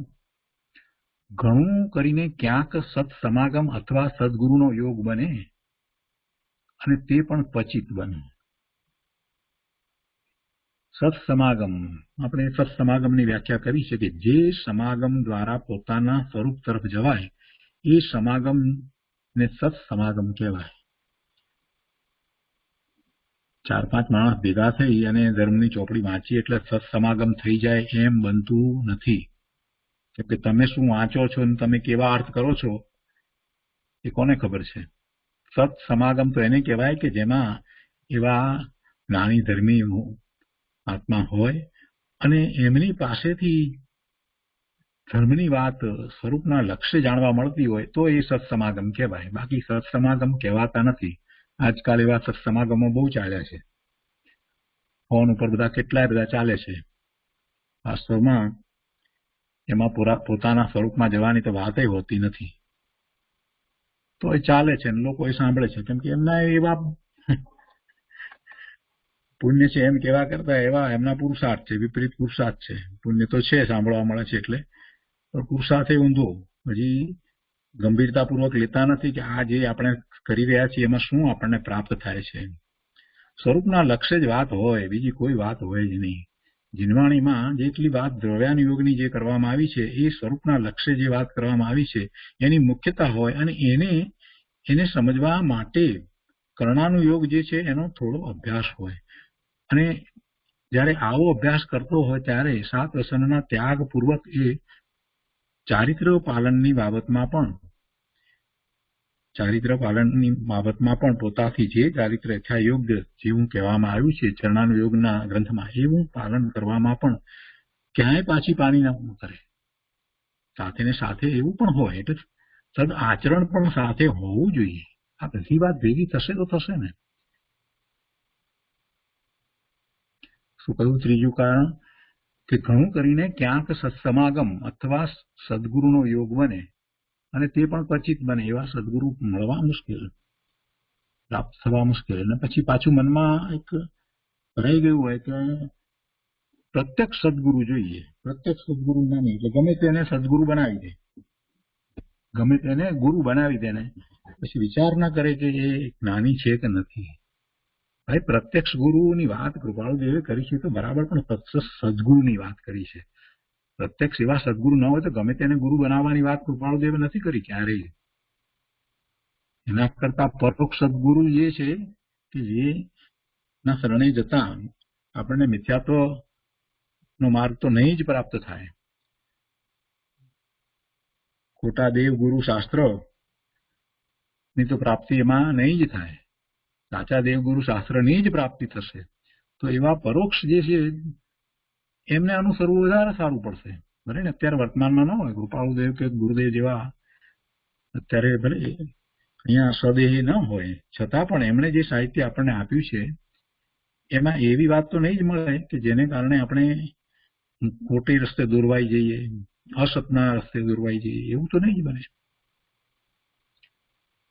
ઘણું કરીને ક્યાંક સત્સમાગમ અથવા સદગુરુનો યોગ બને અને તે પણ ક્વચિત બને. સત્સમાગમ, આપણે સત્સમાગમની વ્યાખ્યા કરી છે કે જે સમાગમ દ્વારા પોતાના સ્વરૂપ તરફ જવાય એ સમાગમ ને સત્સમાગમ કહેવાય. 4-5 માણસ ભેગા થઈ અને ધર્મની ચોપડી વાંચી એટલે સત્સમાગમ થઈ જાય એમ બનતું નથી. કેમ કે તમે શું વાંચો છો અને તમે કેવા અર્થ કરો છો એ કોને ખબર છે. સત્સમાગમ તો એને કહેવાય કે જેમાં એવા જ્ઞાની ધર્મી આત્મા હોય અને એમની પાસેથી ધર્મની વાત સ્વરૂપના લક્ષ્ય જાણવા મળતી હોય તો એ સત્સમાગમ કહેવાય. બાકી સત્સમાગમ કહેવાતા નથી. આજકાલ એવા સત્સમાગમો બહુ ચાલ્યા છે, ફોન ઉપર કેટલાય બધા ચાલે છે. વાસ્તવમાં એમાં પોતાના સ્વરૂપમાં જવાની તો વાત હોતી નથી, તો એ ચાલે છે લોકો એ સાંભળે છે કેમ કે એમના એવા પુણ્ય છે એમ કેવા કરતા એવા એમના પુરુષાર્થ છે, વિપરીત પુરુષાર્થ છે. પુણ્ય તો છે, સાંભળવા મળે છે એટલે, પણ પુરુષાર્થ એ ઊંધો. હજી ગંભીરતાપૂર્વક લેતા નથી કે આ જે આપણે કરી રહ્યા છીએ એમાં શું આપણને પ્રાપ્ત થાય છે. સ્વરૂપના લક્ષ્ય જ વાત હોય, બીજી કોઈ વાત હોય જ નહીં. જીનવાણીમાં જેટલી વાત દ્રવ્યાનુયોગની જે કરવામાં આવી છે એ સ્વરૂપના લક્ષ્ય જે વાત કરવામાં આવી છે એની મુખ્યતા હોય અને એને સમજવા માટે કર્ણાનુયોગ જે છે એનો થોડો અભ્યાસ હોય. અને જ્યારે આવો અભ્યાસ કરતો હોય ત્યારે 7 વ્યસનના ત્યાગપૂર્વક એ ચારિત્ર પાલનની બાબતમાં પણ પોતાથી જે ચારિત્ર યથાયોગ્ય જેવું કહેવામાં આવ્યું છે ચરણાનુયોગના ગ્રંથમાં એવું પાલન કરવામાં પણ ક્યાંય પાછી પાણી ન કરે. સાથે ને સાથે એવું પણ હોય એટલે સદ આચરણ પણ સાથે હોવું જોઈએ. આ બધી વાત ભેગી થશે તો થશે ને. શું કહ્યું ત્રીજું કારણ કે ઘણું કરીને ક્યાંક સત્સમાગમ અથવા સદગુરુનો યોગ બને અને તે પણ ક્વચિત બને. એવા સદગુરુ મળવા મુશ્કેલ, પ્રાપ્ત થવા મુશ્કેલ. અને પછી પાછું મનમાં એક રહી ગયું હોય કે પ્રત્યક્ષ સદગુરુ જોઈએ. પ્રત્યક્ષ સદગુરુ ના નહીં એટલે ગમે તેને સદગુરુ બનાવી દે, ગમે તેને ગુરુ બનાવી દે ને પછી વિચાર ના કરે કે એ જ્ઞાની છે કે નથી. ભાઈ પ્રત્યક્ષ ગુરુની વાત કૃપાળુદેવે કરી છે તો બરાબર, પણ પ્રત્યક્ષ સદગુરુની વાત કરી છે. પ્રત્યક્ષ એવા સદગુરુ ન હોય તો ગમે તેને ગુરુ બનાવવાની વાત કૃપાળુદેવે નથી કરી ક્યારેય. એના કરતા પરોક્ષ સદગુરુ જે છે કે જે ના શરણે જતા આપણને મિથ્યાત્વ નો માર્ગ તો નહીં જ પ્રાપ્ત થાય. ખોટા દેવ ગુરુ શાસ્ત્ર ની તો પ્રાપ્તિ એમાં નહીં જ થાય. સાચા દેવગુરુ શાસ્ત્રની જ પ્રાપ્તિ થશે. તો એવા પરોક્ષ જે છે એમને અનુસરવું વધારે સારું પડશે. ભલે ને અત્યારે વર્તમાનમાં ન હોય, કૃપાળુદેવ કે ગુરુદેવ જેવા અત્યારે ભલે અહીંયા સદેહી ન હોય છતાં પણ એમણે જે સાહિત્ય આપણને આપ્યું છે એમાં એવી વાત તો નહીં જ મળે કે જેને કારણે આપણે ખોટી રસ્તે દોરવાઈ જઈએ, અસતના રસ્તે દોરવાઈ જઈએ, એવું તો નહીં જ બને.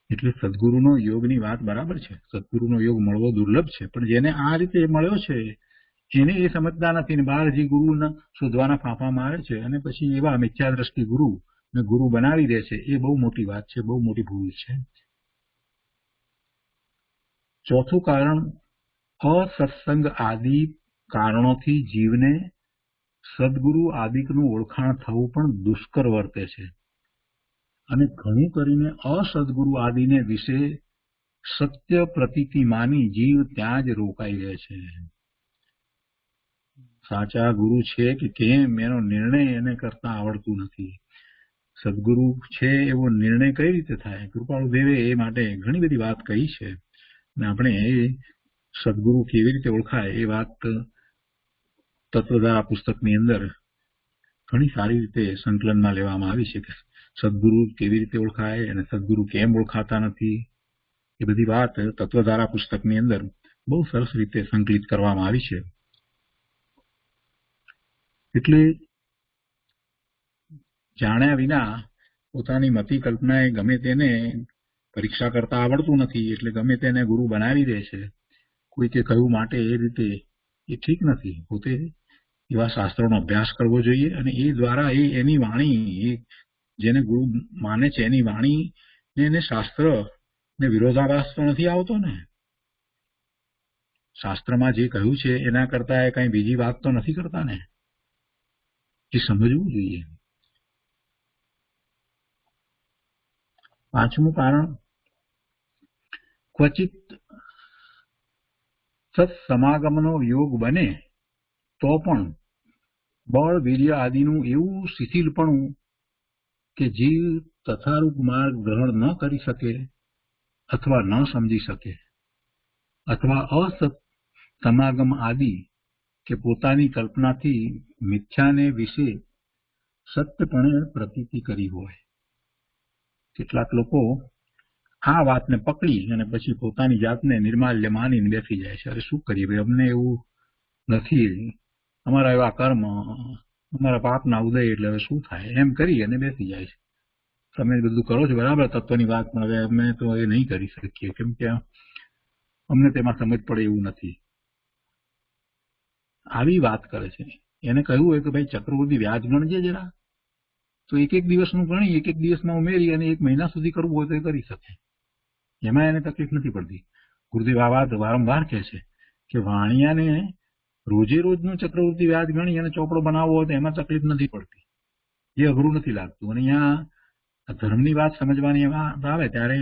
એટલે સદગુરુનો યોગની વાત બરાબર છે, સદગુરુનો યોગ મળવો દુર્લભ છે, પણ જેને આ રીતે મળ્યો છે એને એ સમજતા નથી ને બહાર જે ગુરુ શોધવાના ફાંફા મારે છે અને પછી એવા મિથ્યા દ્રષ્ટિ ગુરુ બનાવી દે છે. એ બહુ મોટી વાત છે, બહુ મોટી ભૂલ છે. ચોથું કારણ, અસત્સંગ આદિ કારણોથી જીવને સદગુરુ આદિકનું ઓળખાણ થવું પણ દુષ્કર વર્તે છે અને ઘણું કરીને અસદગુરુ આદિને વિશે સત્ય પ્રતીતિ માની જીવ ત્યાં જ રોકાઈ રહે છે. સાચા ગુરુ છે કે કેમ એનો નિર્ણય એને કરતા આવડતું નથી. સદગુરુ છે એવો નિર્ણય કઈ રીતે થાય? કૃપાળુ દેવે એ માટે ઘણી બધી વાત કહી છે અને આપણે એ સદગુરુ કેવી રીતે ઓળખાય એ વાત તત્વધારા પુસ્તકની અંદર ઘણી સારી રીતે સંકલનમાં લેવામાં આવી છે કે સદગુરુ કેવી રીતે ઓળખાય અને સદગુરુ કેમ ઓળખાતા નથી, એ બધી વાત તત્વધારા પુસ્તકની અંદર બહુ સરસ રીતે સંકલિત કરવામાં આવી છે. એટલે જાણ્યા વિના પોતાની મતિ કલ્પનાએ ગમે તેને પરીક્ષા કરતા આવડતું નથી એટલે ગમે તેને ગુરુ બનાવી દે છે. કોઈકે કહ્યું માટે એ રીતે એ ઠીક નથી. પોતે એવા શાસ્ત્રોનો અભ્યાસ કરવો જોઈએ અને એ દ્વારા એની વાણી, જેને ગુરુ માને છે એની વાણી ને શાસ્ત્ર ને વિરોધાભાસ તો નથી આવતો ને. શાસ્ત્રમાં જે કહ્યું છે એના કરતા એ કઈ બીજી વાત તો નથી કરતા ને, એ સમજવું જોઈએ. પાંચમું કારણ, ક્વચિત સત્સમાગમનો યોગ બને તો પણ બળ વીર્ય આદિનું એવું શિથિલપણું કે જીવ તથારૂપ માર્ગ ગ્રહણ ન કરી શકે અથવા ન સમજી શકે અથવા અસત સમાગમ આદિ કે પોતાની કલ્પનાથી મિથ્યાને વિશે સત્યપણે પ્રતીતિ કરી હોય. કેટલાક લોકો આ વાતને પકડી અને પછી પોતાની જાતને નિર્માલ્ય માનીને બેસી જાય છે. અરે શું કરીએ ભાઈ, અમને એવું નથી, અમારા એવા કર્મ, અમારા પાપના ઉદય, એટલે હવે શું થાય એમ કરી અને બેસી જાય છે. તમે બધું કરો છો બરાબર તત્વની વાત, પણ હવે અમે તો એ નહીં કરી શકીએ કેમ કે અમને તેમાં સમજ પડે એવું નથી. આવી વાત કરે છે. એને કહ્યું હોય કે ભાઈ ચક્રવૃદ્ધિ વ્યાજ ગણજે જરા, તો એક એક દિવસનું ગણી એક એક દિવસમાં ઉમેરી અને 1 મહિના સુધી કરવું હોય તો એ કરી શકે. એમાં એને તકલીફ નથી પડતી. ગુરુદેવ આ વાત વારંવાર કહે છે કે વાણિયાને રોજે રોજનું ચક્રવૃદ્ધિ વ્યાજ ગણી અને ચોપડો બનાવવો હોય તો એમાં તકલીફ નથી પડતી, એ અઘરું નથી લાગતું. અને અહીંયા ધર્મની વાત સમજવાની આવે ત્યારે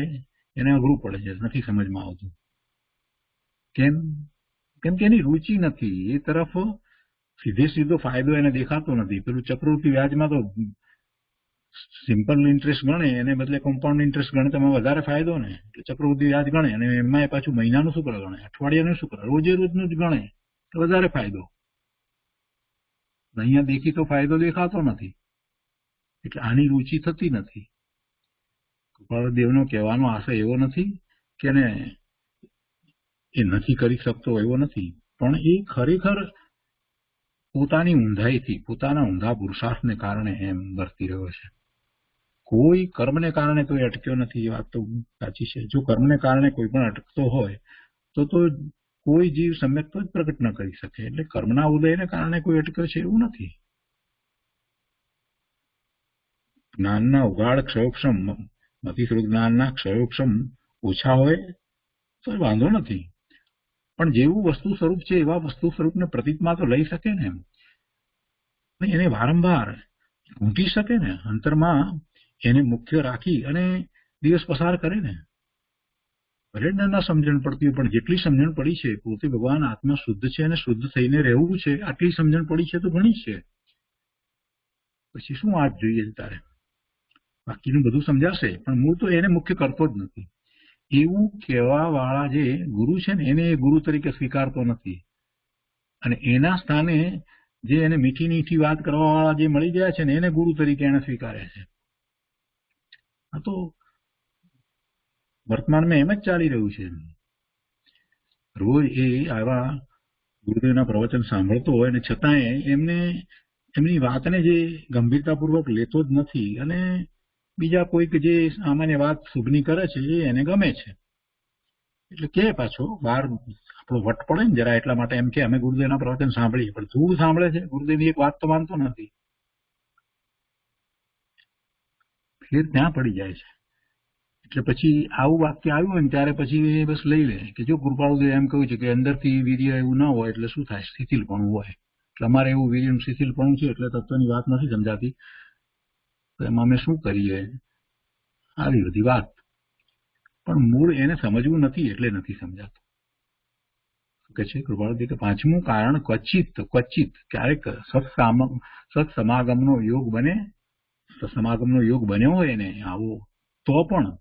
એને અઘરું પડે છે, નથી સમજમાં આવતું. કેમ? કેમ કે એની રુચિ નથી એ તરફ. સીધો ફાયદો એને દેખાતો નથી. પેલું ચક્રવૃદ્ધિ વ્યાજમાં તો સિમ્પલ ઇન્ટરેસ્ટ ગણે એને બદલે કમ્પાઉન્ડ ઇન્ટરેસ્ટ ગણે તો એમાં વધારે ફાયદો ને. એટલે ચક્રવૃદ્ધિ વ્યાજ ગણે અને એમાં પાછું મહિનાનું શુક્ર ગણે, અઠવાડિયાનું શુક્ર, રોજે રોજનું જ ગણે તો વધારે ફાયદો. અહીંયા દેખીતો ફાયદો દેખાતો નથી એટલે આની રુચિ થતી નથી. કૃપાળદેવનો કહેવાનો આશય એવો નથી કે એને એ નથી કરી શકતો એવો નથી, પણ એ ખરેખર પોતાની ઊંધાઈથી, પોતાના ઊંધા પુરુષાર્થને કારણે એમ વર્તી રહ્યો છે. કોઈ કર્મને કારણે કોઈ અટક્યો નથી, એ વાત તો સાચી છે. જો કર્મને કારણે કોઈ પણ અટકતો હોય તો કોઈ જીવ સમ્યક તો જ પ્રગટ ન કરી શકે. એટલે કર્મના ઉદયને કારણે કોઈ અટક્યો છે એવું નથી. જ્ઞાનના ઉગાડ ક્ષયોક્ષમ, મતિસ્વરૂપ જ્ઞાનના ક્ષયોક્ષમ ઓછા હોય તો વાંધો નથી, પણ જેવું વસ્તુ સ્વરૂપ છે એવા વસ્તુ સ્વરૂપને પ્રતીતમાં તો લઈ શકે ને. એને વારંવાર ઊંટી શકે ને, અંતરમાં એને મુખ્ય રાખી અને દિવસ પસાર કરે ને. ભલે ના સમજણ પડતી હોય પણ જેટલી સમજણ પડી છે, પોતે ભગવાન આત્મા શુદ્ધ છે અને શુદ્ધ થઈને રહેવું છે, આટલી સમજણ પડી છે તો ઘણી છે. પછી શું વાત જોઈએ તારે? બાકીનું બધું સમજાશે પણ મૂળ તો એને મુખ્ય કરતો જ નથી. એવું કહેવા વાળા જે ગુરુ છે ને એને ગુરુ તરીકે સ્વીકારતો નથી, અને એના સ્થાને જે એને મીઠી મીઠી વાત કરવા વાળા જે મળી ગયા છે ને એને ગુરુ તરીકે એને સ્વીકાર્યા છે. આ તો વર્તમાનમાં એમ જ ચાલી રહ્યું છે. રોજ એ આવા ગુરુદેવના પ્રવચન સાંભળતો હોય અને છતાંય એમની વાતને જે ગંભીરતાપૂર્વક લેતો જ નથી અને બીજા કોઈક જે સામાન્ય વાત શુભની કરે છે એ એને ગમે છે. એટલે કે પાછો બહાર આપણો વટ પડે ને જરા, એટલા માટે એમ કે અમે ગુરુદેવના પ્રવચન સાંભળીએ, પણ ધૂળ સાંભળે છે, ગુરુદેવની એક વાત તો માનતો નથી. ફેર ત્યાં પડી જાય છે. એટલે પછી આવું વાક્ય આવ્યું હોય ને ત્યારે પછી બસ લઈ લે કે જો કૃપાળુદેવ એમ કહ્યું છે કે અંદરથી વીર્ય એવું ના હોય એટલે શું થાય, શિથિલપણું હોય. એટલે અમારે એવું વીર્યનું શિથિલપણું છે એટલે તત્વની વાત નથી સમજાતી, તો એમાં અમે શું કરીએ, આવી બધી વાત. પણ મૂળ એને સમજવું નથી એટલે નથી સમજાતું. કે છે કૃપાળુદેવ કે પાંચમું કારણ ક્વચિત ક્યારેક સત્સમાગમનો યોગ બને સમાગમનો યોગ બન્યો હોય ને આવો, તો પણ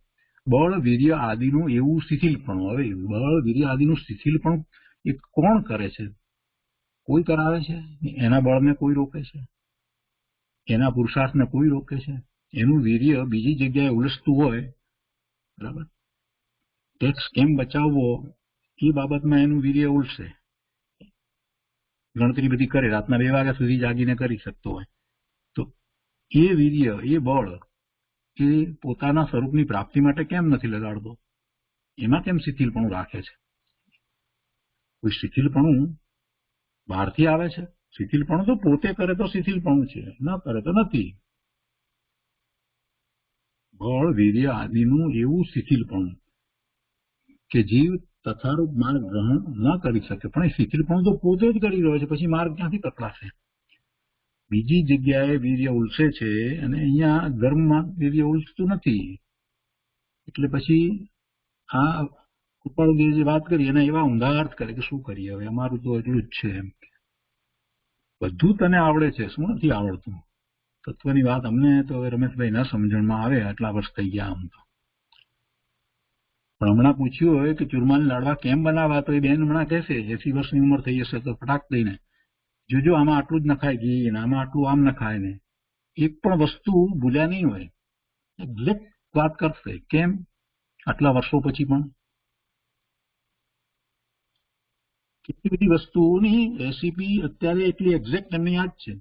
બળ વીર્ય આદિનું એવું શિથિલપણું, હવે બળ વીર્ય આદિનું શિથિલપણું એ કોણ કરે છે? કોઈ કરાવે છે? એના બળને કોઈ રોકે છે? એના પુરુષાર્થને કોઈ રોકે છે? એનું વીર્ય બીજી જગ્યાએ ઉલસતું હોય, બરાબર, ટેક્સ કેમ બચાવવો એ બાબતમાં એનું વીર્ય ઉલશે, ગણતરી બધી કરે, રાતના 2 વાગ્યા સુધી જાગીને કરી શકતો હોય, તો એ વીર્ય, એ બળ એ પોતાના સ્વરૂપની પ્રાપ્તિ માટે કેમ નથી લગાડતો? એમાં કેમ શિથિલપણું રાખે છે? કોઈ શિથિલપણું બહારથી આવે છે? શિથિલપણું તો પોતે કરે તો શિથિલપણું છે, ન કરે તો નથી. બળ વીર્ય આદિનું એવું શિથિલપણું કે જીવ તથારૂપ માર્ગ ગ્રહણ ન કરી શકે, પણ એ શિથિલપણું તો પોતે જ કરી રહ્યો છે, પછી માર્ગ ક્યાંથી પકડાશે? બીજી જગ્યાએ વીર્ય ઉલસે છે અને અહીંયા ધર્મમાં વીર્ય ઉલસતું નથી. એટલે પછી આ કૃપાળુદેવ જે વાત કરી એના એવા ઊંધા અર્થ કરે કે શું કરીએ, હવે અમારું તો એટલું જ છે, એમ બધું તને આવડે છે, શું નથી આવડતું? તત્વની વાત અમને તો રમેશભાઈ ન સમજણમાં આવે, આટલા વર્ષ થઈ ગયા આમ તો. પણ હમણાં પૂછ્યું હોય કે ચૂરમાના લાડવા કેમ બનાવવા, તો એ બેન હમણાં કહેશે 80 વર્ષની ઉંમર થઈ હશે તો ફટાક દઈને જોજો આમાં આટલું જ નખાય ઘી ને આમાં આટલું આમ નખાય ને, એક પણ વસ્તુ ભૂલ્યા નહીં હોય, એક્ઝેક્ટ વાત કરશે. કેમ? આટલા વર્ષો પછી પણ કેટલી બધી વસ્તુઓની રેસીપી અત્યારે એટલી એક્ઝેક્ટ એમને યાદ છે.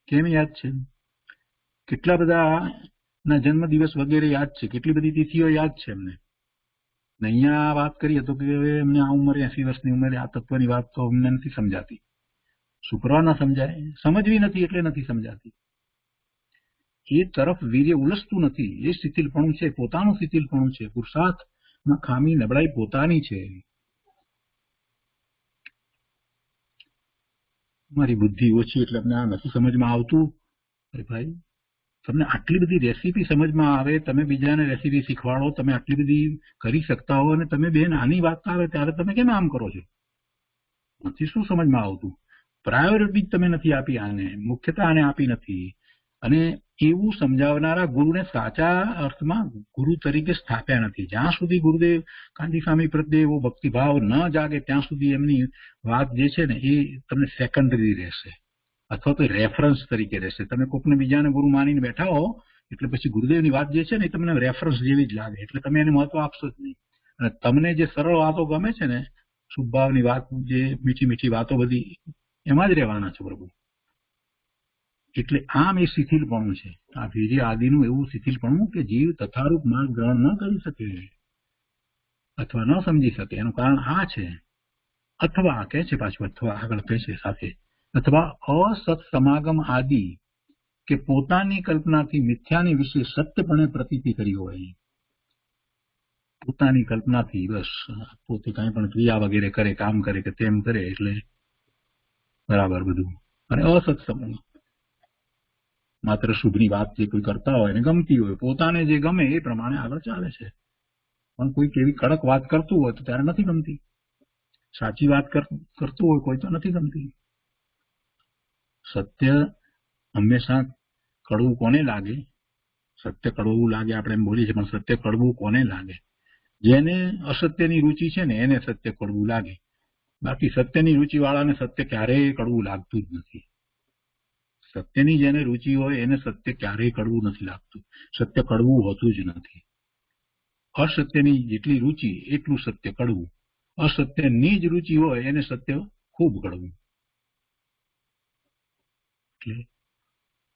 કેમ યાદ છે? કેટલા બધા ના જન્મદિવસ વગેરે યાદ છે, કેટલી બધી તિથિઓ યાદ છે એમને. અહીંયા વાત કરીએ તો કે એમને આ ઉંમરે 80 વર્ષની ઉંમરે આ તત્વની વાત તો અમને નથી સમજાતી. શું કરવા ના સમજાય? સમજવી નથી એટલે નથી સમજાતી. એ તરફ વીર્ય ઉલસતું નથી, એ શિથિલપણું છે, પોતાનું શિથિલપણું છે, પુરુષાર્થમાં ખામી નબળાઈ પોતાની છે. મારી બુદ્ધિ ઓછી એટલે અમને આ નથી સમજમાં આવતું. અરે ભાઈ, તમને આટલી બધી રેસીપી સમજમાં આવે, તમે બીજાને રેસીપી શીખવાડો, તમે આટલી બધી કરી શકતા હો, અને તમે બેન આની વાત આવે ત્યારે તમે કેમ આમ કરો છો? નથી શું સમજમાં આવતું? પ્રાયોરિટી તમે નથી આપી આને, મુખ્યતા આને આપી નથી. અને એવું સમજાવનારા ગુરુને સાચા અર્થમાં ગુરુ તરીકે સ્થાપ્યા નથી. જ્યાં સુધી ગુરુદેવ કાંતિ સ્વામી પ્રત્યે એવો ભક્તિભાવ ન જાગે ત્યાં સુધી એમની વાત જે છે ને એ તમને સેકન્ડરી રહેશે, અથવા તો રેફરન્સ તરીકે રહેશે. તમે કોકને બીજાને ગુરુ માનીને બેઠા હો એટલે પછી ગુરુદેવની વાત જે છે ને એ તમને રેફરન્સ જેવી જ લાગે, એટલે તમે એને મહત્વ આપશો જ નહીં. અને તમને જે સરળ વાતો ગમે છે ને, શુભભાવની વાત, જે મીઠી મીઠી વાતો, બધી એમાં જ રહેવાના છે પ્રભુ. એટલે આમ એ શિથિલપણું છે, આ વીર્ય આદિનું એવું શિથિલપણું કે જીવ તથારૂપ માર્ગ ગ્રહણ ન કરી શકે અથવા ન સમજી શકે. એનું કારણ આ છે. અથવા કહે છે, પાછું અથવા આગળ કહે છે સાથે, અથવા અસત સમાગમ આદિ કે પોતાની કલ્પનાથી મિથ્યાની વિશે સત્યપણે પ્રતીતિ કરી હોય. પોતાની કલ્પનાથી બસ પોતે કાંઈ પણ ક્રિયા વગેરે કરે, કામ કરે કે તેમ કરે એટલે બરાબર બધું. અને અસત સમૂહ માત્ર શુભની વાત જે કોઈ કરતા હોય ને ગમતી હોય, પોતાને જે ગમે એ પ્રમાણે આગળ ચાલે છે. પણ કોઈ કેવી કડક વાત કરતું હોય તો ત્યારે નથી ગમતી, સાચી વાત કરતું હોય કોઈ તો નથી ગમતી. સત્ય હંમેશા કડવું કોને લાગે? સત્ય કડવું લાગે આપણે એમ બોલીએ છીએ, પણ સત્ય કડવું કોને લાગે? જેને અસત્યની રુચિ છે ને એને સત્ય કડવું લાગે. બાકી સત્યની રુચિ વાળાને સત્ય ક્યારેય કડવું લાગતું જ નથી. સત્યની જેને રુચિ હોય એને સત્ય ક્યારેય કડવું નથી લાગતું. સત્ય કડવું હોતું જ નથી. અસત્યની જેટલી રુચિ એટલું સત્ય કડવું. અસત્યની જ રુચિ હોય એને સત્ય ખૂબ કડવું. એટલે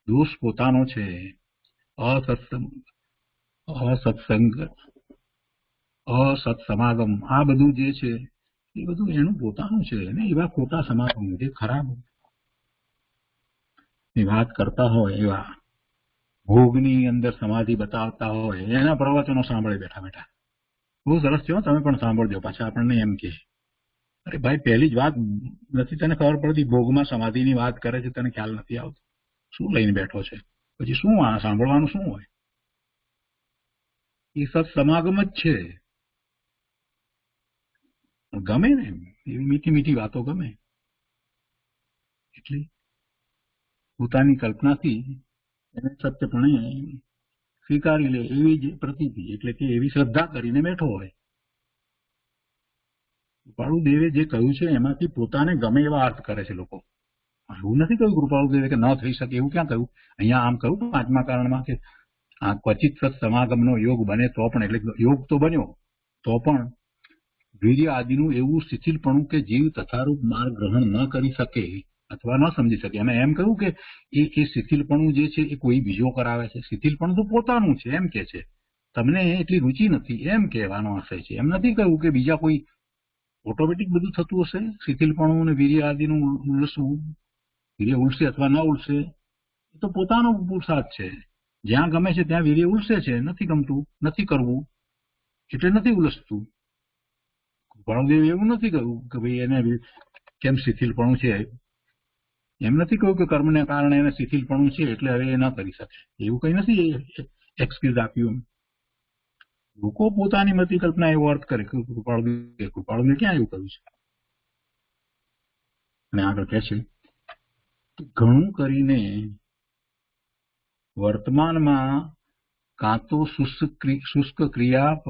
દોષ પોતાનો છે. અસત્સંગ, અસત સમાગમ, આ બધું જે છે એ બધું એનું પોતાનું છે. ને એવા ખોટા સમાગમ જે ખરાબ વાત કરતા હોય, એવા ભોગની અંદર સમાધિ બતાવતા હોય, એના પ્રવચનો સાંભળે બેઠા બેઠા. બહુ સરસ છે, તમે પણ સાંભળજો. પાછા આપણને એમ કે અરે ભાઈ, પહેલી જ વાત નથી તને ખબર પડતી, ભોગમાં સમાધિની વાત કરે છે, તને ખ્યાલ નથી આવતો, શું લઈને બેઠો છે? પછી શું આ સાંભળવાનું શું હોય? એ સત સમાગમ જ છે. ગમે ને એવી મીઠી મીઠી વાતો ગમે. એટલે પોતાની કલ્પનાથી એને સત્યપણે સ્વીકારી લે એવી જ પ્રતીતિ, એટલે કે એવી શ્રદ્ધા કરીને બેઠો હોય. કૃપાળુદેવે જે કહ્યું છે એમાંથી પોતાને ગમે એવા અર્થ કરે છે લોકો. એવું નથી કહ્યું કૃપાળુદેવે કે ન થઈ શકે, એવું ક્યાં કહ્યું? અહીંયા આમ કહ્યું પાંચમા કારણમાં કે આ ક્વચિત સત્સમાગમનો યોગ બને તો પણ, એટલે યોગ તો બન્યો તો પણ વીર્ય આદિનું એવું શિથિલપણું કે જીવ તથારૂપ માર્ગ ગ્રહણ ન કરી શકે અથવા ન સમજી શકે. અમે એમ કહ્યું કે એ શિથિલપણું જે છે એ કોઈ બીજો કરાવે છે. શિથિલપણું તો પોતાનું છે એમ કે છે, તમને એટલી રુચિ નથી એમ કહેવાનો આશય છે. એમ નથી કહ્યું કે બીજા કોઈ ઓટોમેટિક બધું થતું હશે. શિથિલપણું અને વીર્ય આદિનું ઉલસવું, વીર્ય ઉલસે અથવા ન ઉલસે એ તો પોતાનો પુરુષાર્થ છે. જ્યાં ગમે છે ત્યાં વીર્ય ઉલસે છે, નથી ગમતું નથી કરવું એટલે નથી ઉલસતું. કૃપાળુદેવ એવું નથી કહ્યું કે ભાઈ એને કેમ શિથિલપણું છે, એમ નથી કહ્યું કે કર્મને કારણે એને શિથિલપણું છે એટલે હવે એ ન કરી શકે, એવું કઈ નથી એક્સક્યુઝ આપ્યું. લોકો પોતાની મતિ કલ્પના એવો અર્થ કરે. કૃપાળુદેવ ક્યાં એવું કહ્યું છે? અને આગળ કહે છે ઘણું કરીને વર્તમાનમાં કાં તો શુષ્ક ક્રિયા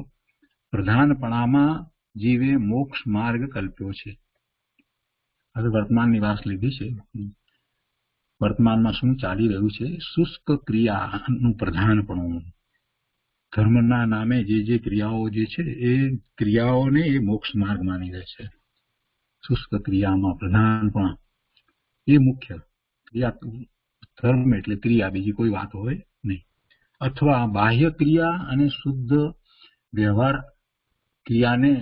પ્રધાનપણામાં જીવે મોક્ષ માર્ગ કલ્પ્યો છે. હવે વર્તમાનની વાત લીધી છે. વર્તમાનમાં શું ચાલી રહ્યું છે? શુષ્ક ક્રિયાનું પ્રધાનપણું, ધર્મના નામે જે ક્રિયાઓ જે છે એ ક્રિયાઓને એ મોક્ષ માર્ગ માની રહે છે. શુષ્ક ક્રિયામાં પ્રધાનપણ એ મુખ્ય ક્રિયા, ધર્મ એટલે ક્રિયા, બીજી કોઈ વાત હોય નહીં. અથવા બાહ્ય ક્રિયા અને શુદ્ધ વ્યવહાર ક્રિયાને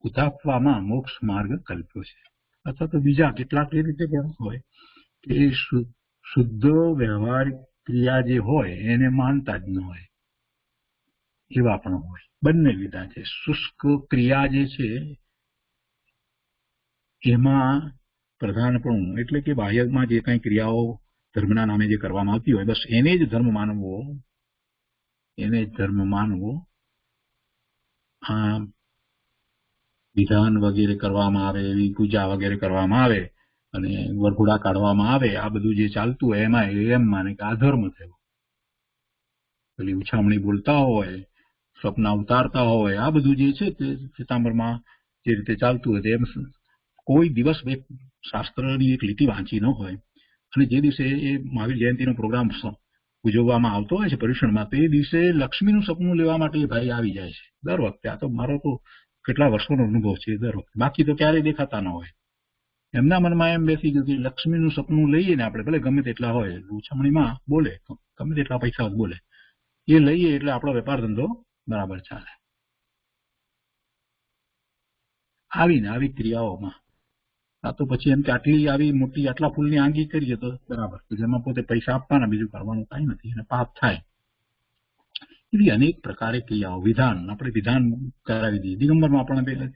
ઉતાપવામાં મોક્ષ માર્ગ કલ્પ્યો છે. અથવા તો બીજા કેટલાક એ રીતે પણ હોય કે શુદ્ધ વ્યવહાર ક્રિયા જે હોય એને માનતા જ ન હોય એવા પણ હોય. બંને લીધા છે. શુષ્ક ક્રિયા જે છે એમાં પ્રધાનપણું, એટલે કે બાહ્યમાં જે કઈ ક્રિયાઓ ધર્મના નામે જે કરવામાં આવતી હોય બસ એને જ ધર્મ માનવો, એને જ ધર્મ માનવો. આ વિધાન વગેરે કરવામાં આવે, એવી પૂજા વગેરે કરવામાં આવે અને વરઘોડા કાઢવામાં આવે, આ બધું જે ચાલતું હોય એમાં એમ માને કે આ ધર્મ થયો. પેલી ઉછામણી બોલતા હોય, સ્વપ્ન ઉતારતા હોય, આ બધું જે છે તે સિતાંબરમાં જે રીતે ચાલતું હોય એમ કોઈ દિવસ એક શાસ્ત્રની એક લીટી વાંચી ન હોય અને જે દિવસે એ મહાવીર જયંતિનો પ્રોગ્રામ ઉજવવામાં આવતો હોય છે પર્યુષણમાં, તો એ દિવસે લક્ષ્મીનું સપનું લેવા માટે એ ભાઈ આવી જાય છે દર વખતે. આ તો મારો તો કેટલા વર્ષોનો અનુભવ છે દર વખતે. બાકી તો ક્યારેય દેખાતા ન હોય. એમના મનમાં એમ બેસી ગયું કે લક્ષ્મીનું સપનું લઈએ ને આપણે, ભલે ગમે તેટલા હોય, ઉછામણીમાં બોલે ગમે તેટલા પૈસા બોલે, એ લઈએ એટલે આપણો વેપાર ધંધો બરાબર ચાલે. આવી ક્રિયાઓમાં આ તો પછી એમ કે આટલી આવી મોટી આટલા ફૂલની આંગી કરીએ તો બરાબર, જેમાં પોતે પૈસા આપવાના, બીજું કરવાનું કઈ નથી અને પાપ થાય. એવી અનેક પ્રકારે ક્રિયાઓ, વિધાન, આપણે વિધાન કરાવી દઈએ. દિગંબરમાં આપણે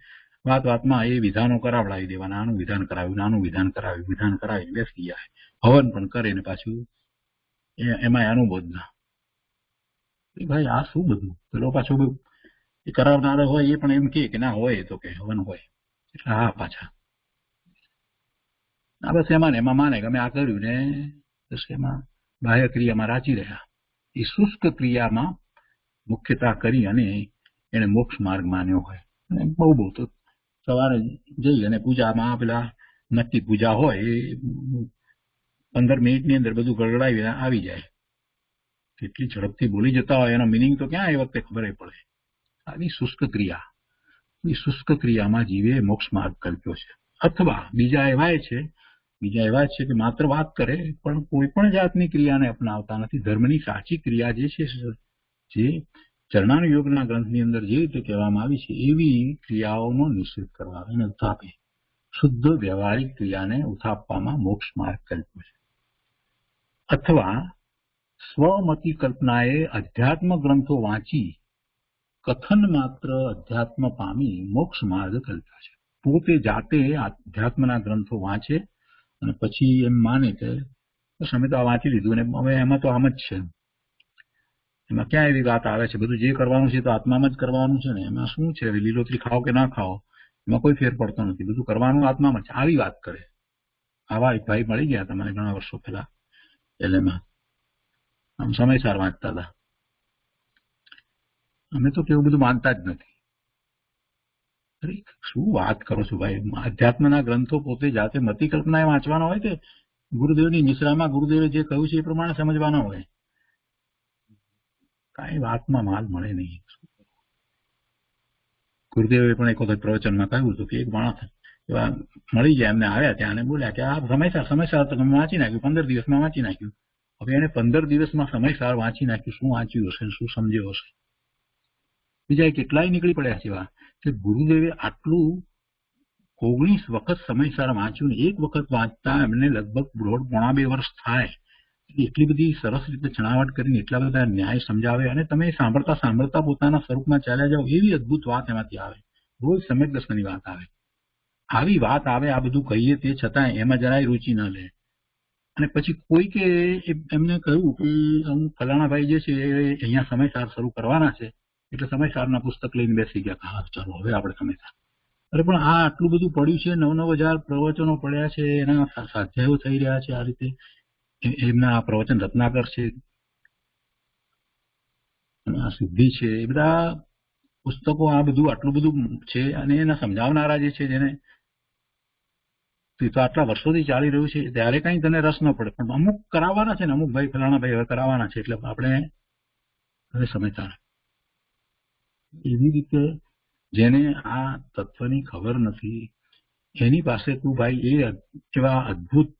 વાતમાં એ વિધાનો કરાવડાવી દેવાના. આનું વિધાન કરાવ્યું, નાનું વિધાન કરાવ્યું, વિધાન કરાવીને બેસી ગયા. હવન પણ કરે ને પાછું એમાં અનુબોધ ના. ભાઈ આ શું બધું? પેલો પાછો એ કરાવનારો હોય એ પણ એમ કે ના હોય તો કે હવન હોય એટલે હા પાછા બસ એમાં ને એમાં માને કે અમે આ કર્યું ને બસ એમાં બાહ્ય ક્રિયામાં રાચી રહ્યા. એ શુષ્ક ક્રિયામાં મુખ્યતા કરી અને એને મોક્ષ માર્ગ માન્યો હોય. અને બહુ તો સવારે જઈ અને પૂજામાં પેલા નક્કી પૂજા હોય એ 15 મિનિટની અંદર બધું ગળગડાવી આવી જાય. કેટલી ઝડપથી બોલી જતા હોય એનો મિનિંગ તો ક્યાં એ વખતે ખબર પડે. આવી શુષ્ક ક્રિયા, એ શુષ્ક ક્રિયામાં જીવે મોક્ષ માર્ગ કલ્પ્યો છે. અથવા બીજા એવા છે કે માત્ર વાત કરે પણ કોઈ પણ જાતની ક્રિયાને અપનાવતા નથી. ધર્મની સાચી ક્રિયા જે છે, જે ચરણાનુયોગના ગ્રંથની અંદર જે રીતે કહેવામાં આવી છે એવી ક્રિયાઓનો નિષેધ કરવા અને ઉથાપે શુદ્ધ વ્યવહારિક ક્રિયાને ઉથાપવામાં મોક્ષ માર્ગ કલ્પ્યો છે. અથવા સ્વમતી કલ્પનાએ અધ્યાત્મ ગ્રંથો વાંચી કથન માત્ર અધ્યાત્મ પામી મોક્ષ માર્ગ કલ્પ્યો છે. પોતે જાતે અધ્યાત્મના ગ્રંથો વાંચે અને પછી એમ માને કે બસ અમે તો આ વાંચી લીધું ને હવે એમાં તો આમ જ છે, એમાં ક્યાં એવી વાત આવે છે બધું જે કરવાનું છે તો આત્મામાં જ કરવાનું છે ને, એમાં શું છે લીલોતરી ખાઓ કે ના ખાઓ એમાં કોઈ ફેર પડતો નથી, બધું કરવાનું આત્મામાં છે, આવી વાત કરે. આવા એક ભાઈ મળી ગયા તમારે ઘણા વર્ષો પહેલા એલેમાં. આમ સમયસર વાંચતા હતા. અમે તો કેવું બધું માનતા જ નથી. અરે શું વાત કરો છો ભાઈ? અધ્યાત્મના ગ્રંથો પોતે જાતે મતિ કલ્પનાએ વાંચવાના હોય કે ગુરુદેવની નિશ્રામાં ગુરુદેવે જે કહ્યું છે એ પ્રમાણે સમજવાના હોય? કાંઈ વાતમાં માલ મળે નહીં. ગુરુદેવે પણ એક વખત પ્રવચનમાં કહ્યું હતું કે એક માણસ એવા મળી ગયા, એમને આવ્યા ત્યાં અને બોલ્યા કે આ સમયસર તમે વાંચી નાખ્યું, 15 દિવસમાં વાંચી નાખ્યું. હવે એને 15 દિવસમાં સમયસર વાંચી નાખ્યું, શું વાંચ્યું હશે, શું સમજ્યો હશે? બીજા કેટલાય નીકળી પડ્યા છે એવા કે ગુરુદેવે આટલું 19 વખત સમયસર વાંચ્યું, એક વખત વાંચતા એમને લગભગ 1.5-2 વર્ષ થાય. એટલી બધી સરસ રીતે છણાવટ કરીને એટલા બધા ન્યાય સમજાવે અને તમે સાંભળતા સાંભળતા પોતાના સ્વરૂપમાં ચાલ્યા જાઓ, એવી અદભુત વાત એમાંથી આવે. રોજ સમ્યક દર્શનની વાત આવે. આવી વાત આવે, આ બધું કહીએ તે છતાં એમાં જરાય રુચિ ન લે. અને પછી કોઈ કે એમને કહ્યું કે ફલાણાભાઈ જે છે એ અહીંયા સમયસર શરૂ કરવાના છે, એટલે સમયસરના પુસ્તક લઈને બેસી ગયા. હા ચાલો હવે આપણે સમયસર. અરે પણ આ આટલું બધું પડ્યું છે, 9,000 પ્રવચનો પડ્યા છે, એના સ્વાધ્યાયો થઈ રહ્યા છે, આ રીતે એમના આ પ્રવચન રત્નાકર છે અને આ સિદ્ધિ છે, એ બધા પુસ્તકો આ બધું આટલું બધું છે અને એના સમજાવનારા જે છે જેને તો આટલા વર્ષોથી ચાલી રહ્યું છે ત્યારે કઈ તને રસ ન પડે, પણ અમુક કરાવવાના છે ને, અમુક ભાઈ ફલાણા ભાઈ હવે કરાવવાના છે એટલે આપણે હવે સમજતા. એવી રીતે જેને આ તત્વની ખબર નથી એની પાસે તું ભાઈ એવા અદભુત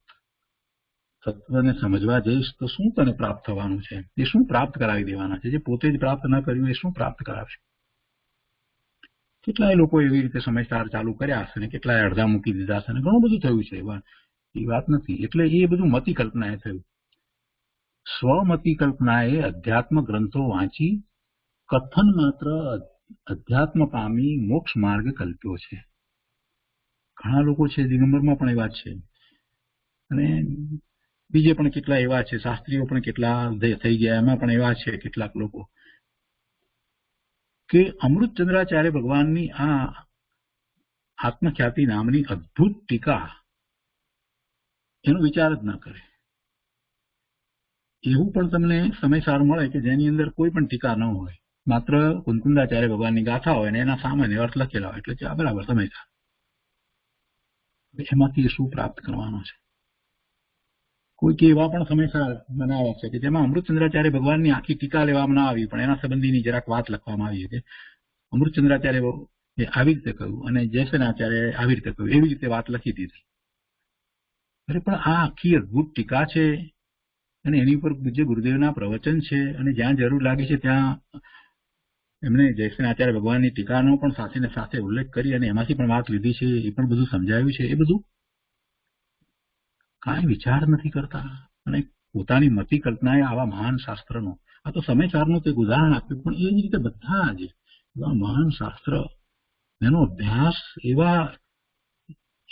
તત્વને સમજવા જઈશ તો શું તને પ્રાપ્ત થવાનું છે? એ શું પ્રાપ્ત કરાવી દેવાના છે? જે પોતે જ પ્રાપ્ત ન કર્યું એ શું પ્રાપ્ત કરાવશે? કેટલાય લોકો એવી રીતે સમયસર ચાલુ કર્યા હશે ને કેટલાય અડધા મૂકી દીધા હશે ને ઘણું બધું થયું છે. એ વાત નથી. એટલે એ બધું મતિ કલ્પનાએ થયું. સ્વમતિ કલ્પનાએ અધ્યાત્મ ગ્રંથો વાંચી કથન માત્ર અધ્યાત્મ પામી મોક્ષ માર્ગ કલ્પ્યો છે. ઘણા લોકો છે, દિગંબરમાં પણ એવા છે અને બીજે પણ કેટલા એવા છે, શાસ્ત્રીઓ પણ કેટલા થઈ ગયા, એમાં પણ એવા છે કેટલાક લોકો કે અમૃતચંદ્રાચાર્ય ભગવાનની આ આત્મખ્યાતિ નામની અદ્ભુત ટીકા એનો વિચાર જ ન કરે. એવું પણ તમને સમયસાર મળે કે જેની અંદર કોઈ પણ ટીકા ન હોય, માત્ર કુંકુંદાચાર્ય ભગવાનની ગાથા હોય ને એના સામાન્ય અર્થ લખેલા હોય, એટલે બરાબર સમયસાર. એમાંથી શું પ્રાપ્ત કરવાનો છે? કોઈક એવા પણ સમયસાર બનાવ્યા છે કે જેમાં અમૃતચંદ્રાચાર્ય ભગવાનની આખી ટીકા લેવામાં ના આવી, પણ એના સંબંધીની જરાક વાત લખવામાં આવી કે અમૃતચંદ્રાચાર્ય આવી રીતે કહ્યું અને જયસેનાચાર્ય આવી રીતે કહ્યું, એવી રીતે વાત લખી દીધી. અરે પણ આ આખી અદભુત ટીકા છે અને એની ઉપર પૂજ્ય ગુરુદેવના પ્રવચન છે અને જ્યાં જરૂર લાગે છે ત્યાં એમને જયસેનાચાર્ય ભગવાનની ટીકાનો પણ સાથે ને સાથે ઉલ્લેખ કરી અને એમાંથી પણ વાત લીધી છે, એ પણ બધું સમજાવ્યું છે. એ બધું કાંઈ વિચાર નથી કરતા અને પોતાની મતિ કલ્પનાએ આવા મહાન શાસ્ત્રનો, આ તો સમયસારનું એક ઉદાહરણ આપ્યું, પણ એ જ રીતે બધા જ એવા મહાન શાસ્ત્ર એનો અભ્યાસ